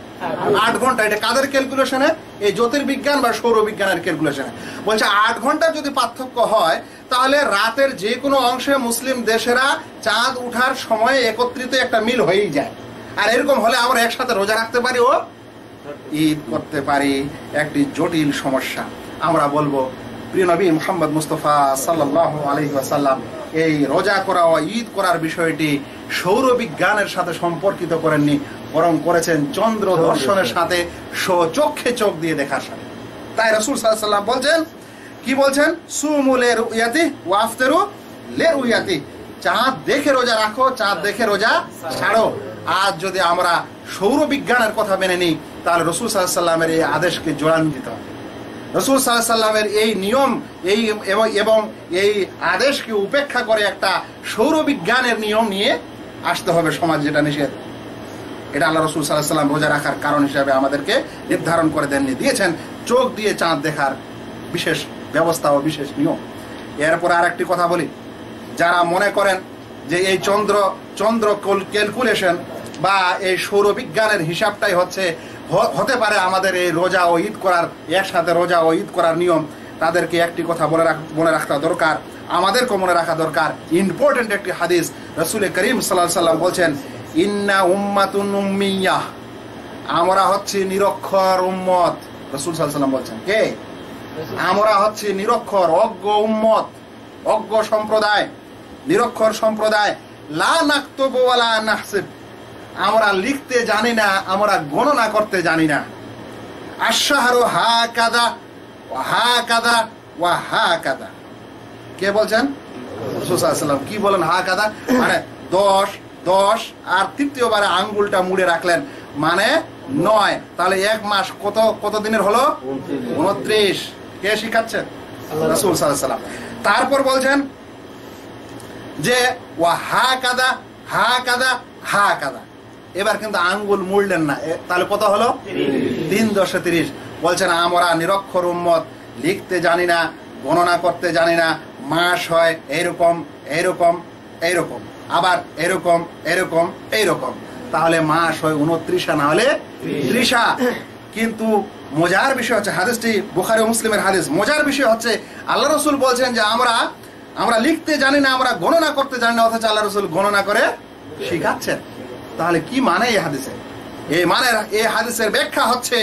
8 ঘন্টা। এটা কাদের ক্যালকুলেশনে? এই জ্যোতির্বিজ্ঞান বা সৌরবিজ্ঞানের ক্যালকুলেশনে। বলছে 8 ঘন্টা যদি পার্থক্য হয়, তাহলে রাতের যে কোনো অংশে মুসলিম দেশেরা চাঁদ উঠার সময়ে একত্রিত একটা মিল হয়েই যায়। আর এরকম হলে আমরা একসাথে রোজা রাখতে পারি ও ঈদ করতে পারি। একটি জটিল সমস্যা। আমরা বলবো প্রিয় নবী মুহাম্মদ মুস্তাফা সাল্লাল্লাহু আলাইহি ওয়াসাল্লাম এই রোজা করা ও ঈদ করার বিষয়টি সৌরবিজ্ঞানের সাথে সম্পর্কিত করেননি, বরং করেছেন চন্দ্র দর্শনের সাথে, চোখে চোখ দিয়ে দেখার সাথে। তাই রাসূল সাল্লাল্লাহু আলাইহি ওয়াসাল্লাম বলছেন, কি বলছেন? সুমু লিরুয়াতি ওয়া আফতিরু লিরুয়াতি। চাঁদ দেখে রোজা রাখো, চাঁদ দেখে রোজা ছাড়ো। আজ যদি আমরা সৌরবিজ্ঞানের কথা মেনে নিই, তাহলে রাসূল সাল্লাল্লাহু আলাইহি ওয়াসাল্লামের এই আদেশকে জোরান দিতে হবে। রাসূল সাল্লাল্লাহু আলাইহি ওয়াসাল্লামের এই নিয়ম এবং এই আদেশকে উপেক্ষা করে একটা সৌরবিজ্ঞানের নিয়ম নিয়ে আসতে হবে সমাজ, যেটা নিষেধ। এটা আল্লাহ রাসূল সাল্লাল্লাহু আলাইহি ওয়াসাল্লাম রোজা রাখার কারণ হিসেবে আমাদেরকে নির্ধারণ করে দিয়েছেন চোখ দিয়ে চাঁদ দেখার বিশেষ ব্যবস্থা ও বিশেষ নিয়ম। এরপর আর একটি কথা বলি, যারা মনে করেন যে এই চন্দ্র ক্যালকুলেশন বা এই সৌরবিজ্ঞানের হিসাবটাই হতে পারে আমাদের এই রোজা ও ঈদ করার, একসাথে রোজা ও ঈদ করার নিয়ম, তাদেরকে একটি কথা মনে রাখা দরকার, আমাদেরকে মনে রাখা দরকার। ইম্পর্টেন্ট একটি হাদিস, রাসূল করিম সাল্লাল্লাহু আলাইহি সাল্লাম বলছেন, ইন্না উম্মাতুন উম্মিয়াহ, আমরা হচ্ছে নিরক্ষর উম্মত। রাসূল সাল্লাল্লাহু আলাইহি সাল্লাম বলছেন, কে? আমরা হচ্ছে নিরক্ষর, অজ্ঞ উম্মত, অজ্ঞ সম্প্রদায়, নিরক্ষর সম্প্রদায়। লা নাকতুবু ওয়া লা নাহসিব, আমরা লিখতে জানি না, আমরা গণনা করতে জানি না। আশ-শাহরু হাকাযা ওয়া হাকাযা ওয়া হাকাযা। কে বলছেন? রাসূল সাল্লাল্লাহু আলাইহি সাল্লাম। কি বলেন হাকাযা? মানে 10 10 আর তৃতীয়বারে আঙ্গুলটা মুড়ে রাখলেন, মানে 9। তাহলে এক মাস কত দিনের হলো? 29। কে শিখাচ্ছেন? রাসূল সাল্লাল্লাহু আলাইহি সাল্লাম। তারপর বলছেন যে ওয়া হাকাযা হাকাযা হাকাযা। এবার কিন্তু আঙ্গুল মুড়লেন না, তাহলে কত হলো? 3 × 10 = 30। বলছেন আমরা নিরক্ষর উম্মত, লিখতে জানি না, গণনা করতে জানি না। মাস হয় এইরকম এইরকম এইরকম, আবার এরকম এরকম এইরকম, তাহলে মাস হয় 29, না হলে 30। কিন্তু মজার বিষয় হচ্ছে, হাদিসটি বুখারী ও মুসলিমের হাদিস। মজার বিষয় হচ্ছে আল্লাহ রাসূল বলছেন যে আমরা লিখতে জানি না, আমরা গণনা করতে জানি না, অথচ আল্লাহ রাসূল গণনা করে শিখাচ্ছেন। তাহলে কি মানে এই হাদিসে? এই হাদিসের ব্যাখ্যা হচ্ছে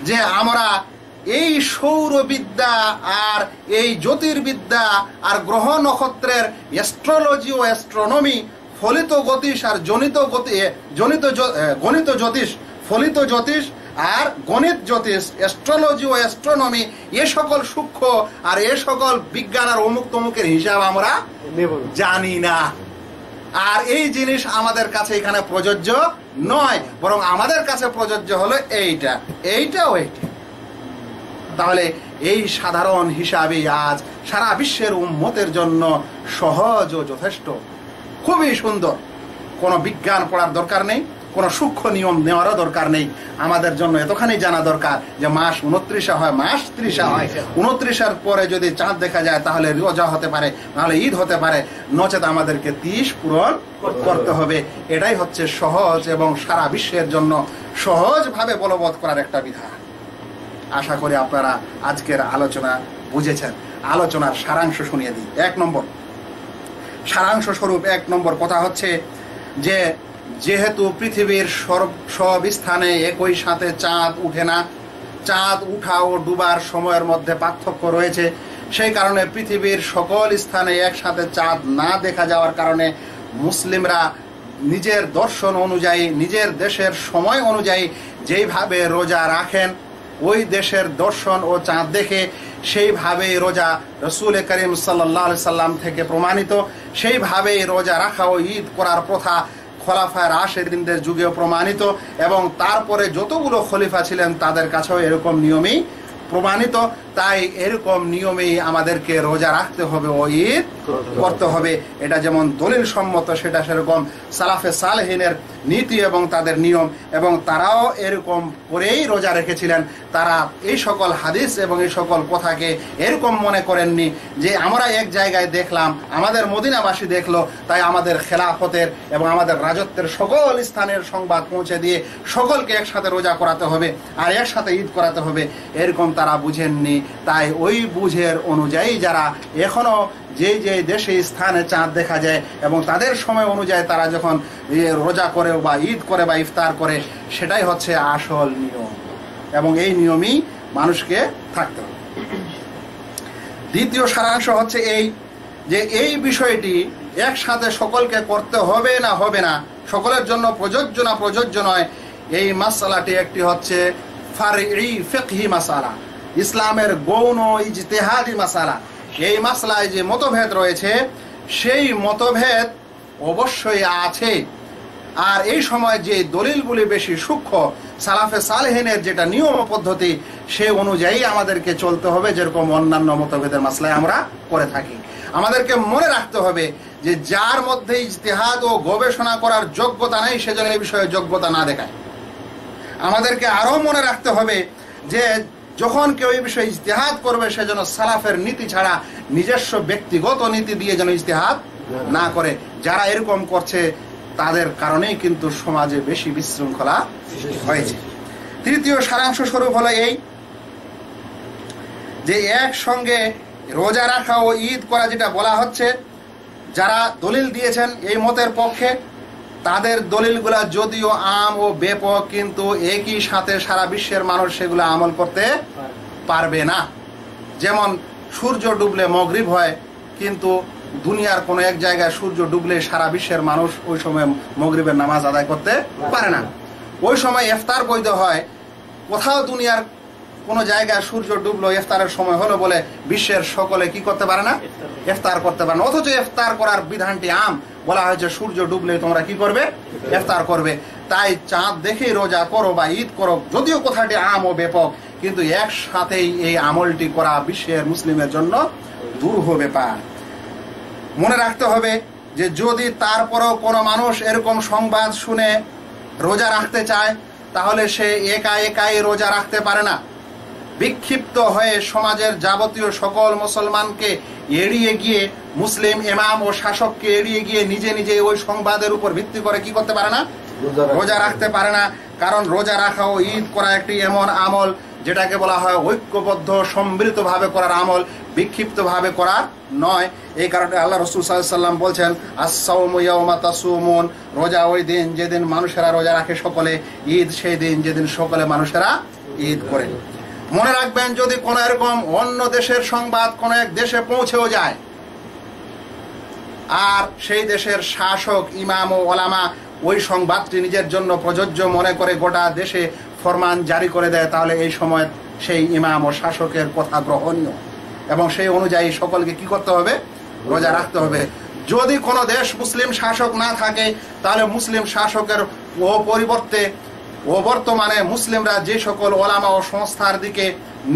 যে আমরা এই সৌরবিদ্যা আর এই জ্যোতির্বিদ্যা আর গ্রহ নক্ষত্রের অ্যাস্ট্রোলজি ও অ্যাস্ট্রোনমি, ফলিত জ্যোতিষ আর গণিত জ্যোতিষ, ফলিত জ্যোতিষ আর গণিত জ্যোতিষ, অ্যাস্ট্রোলজি ও অ্যাস্ট্রোনমি, এ সকল সূক্ষ্ম আর এ সকল বিজ্ঞান আর অমুক তমুকের হিসাব আমরা জানি না। আর এই জিনিস আমাদের কাছে এখানে প্রযোজ্য নয়, বরং আমাদের কাছে প্রযোজ্য হলো এইটা ও এইটা। তাহলে এই সাধারণ হিসাবে আজ সারা বিশ্বের উম্মতের জন্য সহজ ও যথেষ্ট, খুবই সুন্দর। কোনো বিজ্ঞান পড়ার দরকার নেই, কোনো সূক্ষ্ম নিয়ম নেওয়ারও দরকার নেই। আমাদের জন্য এতখানি জানা দরকার যে মাস 29 হয়, মাস 30 হয়। 29-এর পরে যদি চাঁদ দেখা যায় তাহলে রোজা হতে পারে, নাহলে ঈদ হতে পারে, নচেত আমাদেরকে 30 পূরণ করতে হবে। এটাই হচ্ছে সহজ এবং সারা বিশ্বের জন্য সহজভাবে বলবৎ করার একটা বিধান। আশা করি আপনারা আজকের আলোচনা বুঝেছেন। আলোচনার সারাংশ শুনিয়ে দিই। 1 নম্বর সারাংশ স্বরূপ 1 নম্বর কথা হচ্ছে যে যেহেতু পৃথিবীর সব স্থানে একই সাথে চাঁদ উঠে না, চাঁদ উঠা ও ডুবার সময়ের মধ্যে পার্থক্য রয়েছে, সেই কারণে পৃথিবীর সকল স্থানে একসাথে চাঁদ না দেখা যাওয়ার কারণে মুসলিমরা নিজের দর্শন অনুযায়ী, নিজের দেশের সময় অনুযায়ী যেইভাবে রোজা রাখেন, ওই দেশের দর্শন ও চাঁদ দেখে সেইভাবেই রোজা রাসূল করিম সাল্লাল্লাহু আলাইহি সাল্লাম থেকে প্রমাণিত। সেইভাবেই রোজা রাখা ও ঈদ করার প্রথা খোলাফায়ে রাশিদিনদের যুগেও প্রমাণিত, এবং তারপরে যতগুলো খলিফা ছিলেন তাদের কাছেও এরকম নিয়মই প্রমাণিত। তাই এরকম নিয়মেই আমাদেরকে রোজা রাখতে হবে ও ঈদ করতে হবে। এটা যেমন দলিল সম্মত, সেটা সেরকম সালাফে সালেহিনের নীতি এবং তাদের নিয়ম, এবং তারাও এরকম করেই রোজা রেখেছিলেন। তারা এই সকল হাদিস এবং এই সকল কথাকে এরকম মনে করেননি যে আমরা এক জায়গায় দেখলাম, আমাদের মদিনাবাসী দেখলো, তাই আমাদের খেলাফতের এবং আমাদের রাজত্বের সকল স্থানের সংবাদ পৌঁছে দিয়ে সকলকে একসাথে রোজা করাতে হবে আর একসাথে ঈদ করাতে হবে, এরকম তারা বুঝেননি। তাই ওই বুঝের অনুযায়ী যারা এখনো যে দেশে স্থানে চাঁদ দেখা যায় এবং তাদের সময় অনুযায়ী তারা যখন রোজা করে বা ঈদ করে বা ইফতার করে, সেটাই হচ্ছে আসল নিয়ম, এবং এই নিয়মই মানুষকে থাকতে হবে। দ্বিতীয় সারাংশ হচ্ছে যে এই বিষয়টি একসাথে সকলকে করতে হবে না, সকলের জন্য প্রযোজ্য না প্রযোজ্য নয়। এই মাসআলাটি একটি হচ্ছে ফারঈ ফিকহি মাসআলা, ইসলামের গৌণ ইজতিহাদি মাসআলা। এই মাসলায় যে মতভেদ রয়েছে, সেই মতভেদ অবশ্যই আছে। আর এই সময় যে দলিলগুলি বেশি সূক্ষ্ম, সালাফে সালেহিনের যেটা নিয়ম পদ্ধতি, সে অনুযায়ী আমাদেরকে চলতে হবে, যেরকম অন্যান্য মতভেদের মাসলায় আমরা করে থাকি। আমাদেরকে মনে রাখতে হবে যে যার মধ্যে ইজতিহাদ ও গবেষণা করার যোগ্যতা নেই, সেজন্য এই বিষয়ে যোগ্যতা না দেখায়। আমাদেরকে আরো মনে রাখতে হবে যে যখন কেউ এই বিষয়ে ইজতিহাদ করবে, সেজন্য সালাফের নীতি ছাড়া নিজস্ব ব্যক্তিগত নীতি দিয়ে যেন ইজতিহাদ না করে। যারা এরকম করছে তাদের কারণেই কিন্তু সমাজে বেশি বিশৃঙ্খলা হয়েছে। তৃতীয় সারাংশ স্বরূপ হলো যে একসঙ্গে রোজা রাখা ও ঈদ করা যেটা বলা হচ্ছে, যারা দলিল দিয়েছেন এই মতের পক্ষে, তাদের দলিলগুলা যদিও আম ও ব্যাপক, কিন্তু একই সাথে সারা বিশ্বের মানুষ সেগুলো আমল করতে পারবে না। যেমন সূর্য ডুবলে মগরিব হয়, কিন্তু দুনিয়ার কোনো এক জায়গায় সূর্য ডুবলে সারা বিশ্বের মানুষ ওই সময় মগরিবের নামাজ আদায় করতে পারে না। ওই সময় ইফতার বৈধ হয়। কোথাও দুনিয়ার কোনো জায়গায় সূর্য ডুবলো, ইফতারের সময় হলো বলে বিশ্বের সকলে কি করতে পারে না? ইফতার করতে পারে না। অথচ ইফতার করার বিধানটি আম, বলা হয়েছে সূর্য ডুবলে তোমরা কি করবে? ইফতার করবে। তাই চাঁদ দেখেই রোজা করো বা ঈদ করো, যদিও কথাটি আম ও ব্যাপক, কিন্তু একসাথেই এই আমলটি করা বিশ্বের মুসলিমের জন্য দুরূহ ব্যাপার। মনে রাখতে হবে যে যদি তারপরও কোনো মানুষ এরকম সংবাদ শুনে রোজা রাখতে চায়, তাহলে সে একা একাই রোজা রাখতে পারে না। বিক্ষিপ্ত হয়ে সমাজের যাবতীয় সকল মুসলমানকে এড়িয়ে গিয়ে, মুসলিম ইমাম ও শাসককে এড়িয়ে গিয়ে নিজে নিজে ওই সংবাদের উপর ভিত্তি করে কি করতে পারে না? রোজা রাখতে পারে না। কারণ রোজা রাখা ও ঈদ করা একটি এমন আমল যেটাকে বলা হয় ঐক্যবদ্ধ সম্মিলিতভাবে করার আমল, বিক্ষিপ্তভাবে করার নয়। এই কারণে আল্লাহ রাসূল সাল্লাল্লাহু আলাইহি ওয়াসাল্লাম বলছেন, আস-সাওমু ইয়াওমা তাসুমুন, রোজা ওই দিন যেদিন মানুষেরা রোজা রাখে সকলে, ঈদ সেই দিন যেদিন সকলে মানুষেরা ঈদ করে। মনে রাখবেন, যদি কোনো এরকম অন্য দেশের সংবাদ কোনো এক দেশে পৌঁছেও যায়, আর সেই দেশের শাসক, ইমাম ও ওলামা ওই সংবাদটি নিজের জন্য প্রযোজ্য মনে করে গোটা দেশে ফরমান জারি করে দেয়, তাহলে এই সময় সেই ইমাম ও শাসকের কথা গ্রহণীয় এবং সেই অনুযায়ী সকলকে কি করতে হবে? রোজা রাখতে হবে। যদি কোনো দেশ মুসলিম শাসক না থাকে, তাহলে মুসলিম শাসকের পরিবর্তে বর্তমানে মুসলিমরা যে সকল ওলামা ও সংস্থার দিকে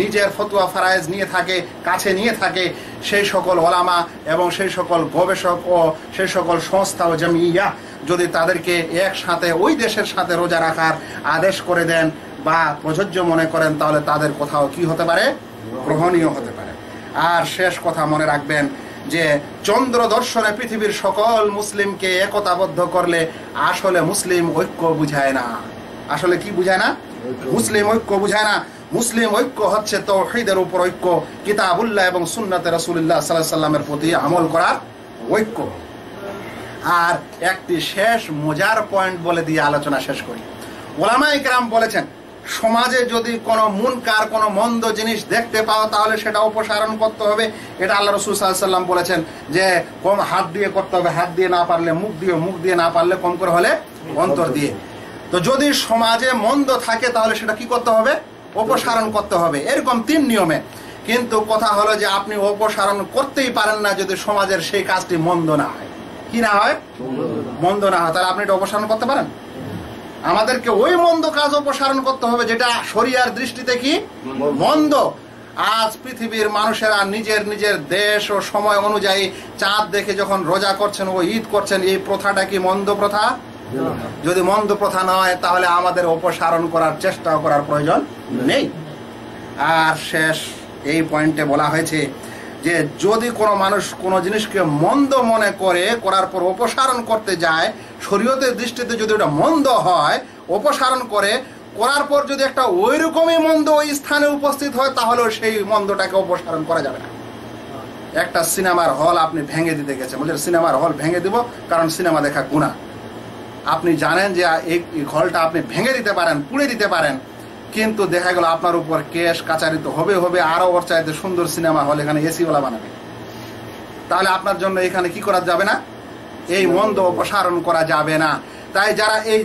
নিজের ফতোয়া ফারায়েজ নিয়ে থাকে, কাছে নিয়ে থাকে, সেই সকল ওলামা এবং সেই সকল গবেষক ও সেই সকল সংস্থা ও জামিয়া যদি তাদেরকে একসাথে ওই দেশের সাথে রোজা রাখার আদেশ করে দেন বা প্রযোজ্য মনে করেন, তাহলে তাদের কোথাও কি হতে পারে? গ্রহণীয় হতে পারে। আর শেষ কথা মনে রাখবেন যে চন্দ্র দর্শনে পৃথিবীর সকল মুসলিমকে একতাবদ্ধ করলে আসলে মুসলিম ঐক্য বুঝায় না। আসলে কি বুঝায় না? মুসলিম ঐক্য বুঝায় না। মুসলিম ঐক্য হচ্ছে তাওহীদের উপর ঐক্য, কিতাবুল্লাহ এবং সুন্নাতে রাসূলুল্লাহ সাল্লাল্লাহু আলাইহি ওয়াসাল্লামের প্রতি আমল করার ঐক্য। আর একটি শেষ মজার পয়েন্ট বলে দিয়ে আলোচনা শেষ করি। ওলামায়ে কেরাম বলেছেন, সমাজে যদি কোনো মুনকার, কোনো মন্দ জিনিস দেখতে পাও, তাহলে সেটা অপসারণ করতে হবে। এটা আল্লাহ রাসূল সাল্লাল্লাহু আলাইহি ওয়াসাল্লাম বলেছেন যে কম হাত দিয়ে করতে হবে, হাত দিয়ে না পারলে মুখ দিয়ে, মুখ দিয়ে না পারলে কম করে হলে অন্তর দিয়ে। তো যদি সমাজে মন্দ থাকে, তাহলে সেটা কি করতে হবে? অপসারণ করতে হবে। এরকম 3 নিয়মে। কিন্তু কথা হলো যে আপনি অপসারণ করতেই পারেন না যদি সমাজের সেই কাজটি মন্দ না হয়। কি না হয়? মন্দ না হয়। তাহলে আপনি এটা অপসারণ করতে পারেন? আমাদেরকে ওই মন্দ কাজ অপসারণ করতে হবে যেটা শরিয়ার দৃষ্টিতে কি মন্দ। আজ পৃথিবীর মানুষেরা নিজের নিজের দেশ ও সময় অনুযায়ী চাঁদ দেখে যখন রোজা করছেন ও ঈদ করছেন, এই প্রথাটা কি মন্দ প্রথা? যদি মন্দ প্রথা নয়, তাহলে আমাদের অপসারণ করার চেষ্টা করার প্রয়োজন নেই। আর শেষ এই পয়েন্টে বলা হয়েছে যে যদি কোনো মানুষ কোনো জিনিসকে মন্দ মনে করে করার পর অপসারণ করতে যায়, শরীয়তের দৃষ্টিতে যদি ওটা মন্দ হয়, অপসারণ করে করার পর যদি একটা ওই রকমই মন্দ ওই স্থানে উপস্থিত হয়, তাহলে সেই মন্দটাকে অপসারণ করা যাবে না। একটা সিনেমার হল আপনি ভেঙে দিতে গেছেন, বলছেন সিনেমার হল ভেঙে দিব কারণ সিনেমা দেখা গুনাহ। আপনি জানেন যে এই হলটা আপনি ভেঙে দিতে পারেন, পুড়ে দিতে পারেন, কিন্তু দেখা গেল আপনার উপর কেস কাচারিত হবে, আরো ওর চাইতে সুন্দর সিনেমা হল এখানে এসিওয়ালা বানাবে, তাহলে আপনার জন্য এখানে কি করা যাবে না? এই মন্দ অপসারণ করা যাবে না। তাই যারা এই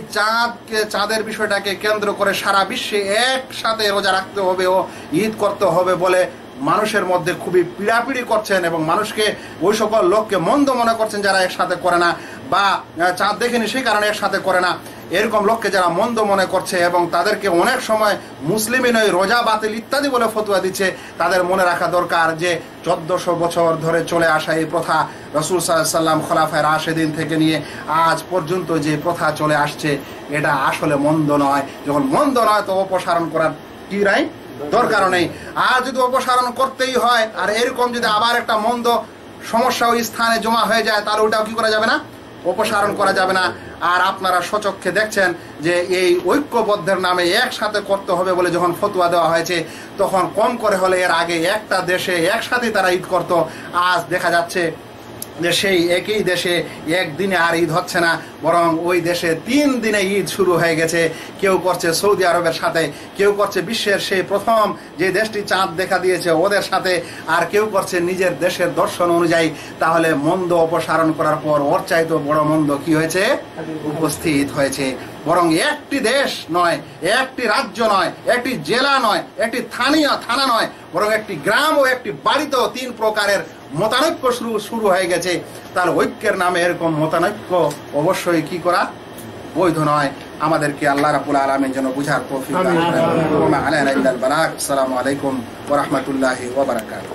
চাঁদের বিষয়টাকে কেন্দ্র করে সারা বিশ্বে একসাথে রোজা রাখতে হবে ও ঈদ করতে হবে বলে মানুষের মধ্যে খুবই পীড়াপিড়ি করছেন এবং মানুষকে ওই সকল লোককে মন্দ মনে করছেন যারা একসাথে করে না বা চাঁদ দেখেনি সেই কারণে একসাথে করে না, এরকম লোককে যারা মন্দ মনে করছে এবং তাদেরকে অনেক সময় মুসলিমই নয় রোজা বাতিল ইত্যাদি বলে ফতোয়া দিচ্ছে, তাদের মনে রাখা দরকার যে 1400 বছর ধরে চলে আসা এই প্রথা, রাসূল সাল্লাল্লাহু আলাইহি ওয়াসাল্লাম খোলাফায়ে রাশিদিন থেকে নিয়ে আজ পর্যন্ত যে প্রথা চলে আসছে, এটা আসলে মন্দ নয়। যখন মন্দ নয় তো অপসারণ করার কি নাই দরকার নেই। আর যদি অপসারণ করতেই হয় আর এরকম যদি আবার একটা মন্দ সমস্যা ওই স্থানে জমা হয়ে যায়, তাহলে ওটাও কি করা যাবে না? অপসারণ করা যাবে না। আর আপনারা স্বচক্ষে দেখছেন যে এই ঐক্যবদ্ধের নামে একসাথে করতে হবে বলে যখন ফতোয়া দেওয়া হয়েছে, তখন কম করে হলে এর আগে একটা দেশে একসাথে তারা ঈদ করত। আজ দেখা যাচ্ছে যে সেই একই দেশে একদিনে আর ঈদ হচ্ছে না, বরং ওই দেশে 3 দিনে ঈদ শুরু হয়ে গেছে। কেউ করছে সৌদি আরবের সাথে, কেউ করছে বিশ্বের সেই প্রথম যে দেশটি চাঁদ দেখা দিয়েছে ওদের সাথে, আর কেউ করছে নিজের দেশের দর্শন অনুযায়ী। তাহলে মন্দ অপসারণ করার পর ওর চাইতে বড় মন্দ কি হয়েছে? উপস্থিত হয়েছে। বরং একটি দেশ নয়, একটি রাজ্য নয়, একটি জেলা নয়, একটি থানা নয়, বরং একটি গ্রাম ও একটি বাড়িতেও 3 প্রকারের মতানৈক্য শুরু হয়ে গেছে। তাহলে ঐক্যের নামে এরকম মতানৈক্য অবশ্যই কি করা বৈধ নয়। আমাদেরকে আল্লাহ রাব্বুল আলামিন যেন বুঝার তৌফিক দান করেন। ওয়া মা আলাইনা ইল্লাল বালাগ। আসসালামু আলাইকুম ওয়া রাহমাতুল্লাহি ওয়া বারাকাতুহু।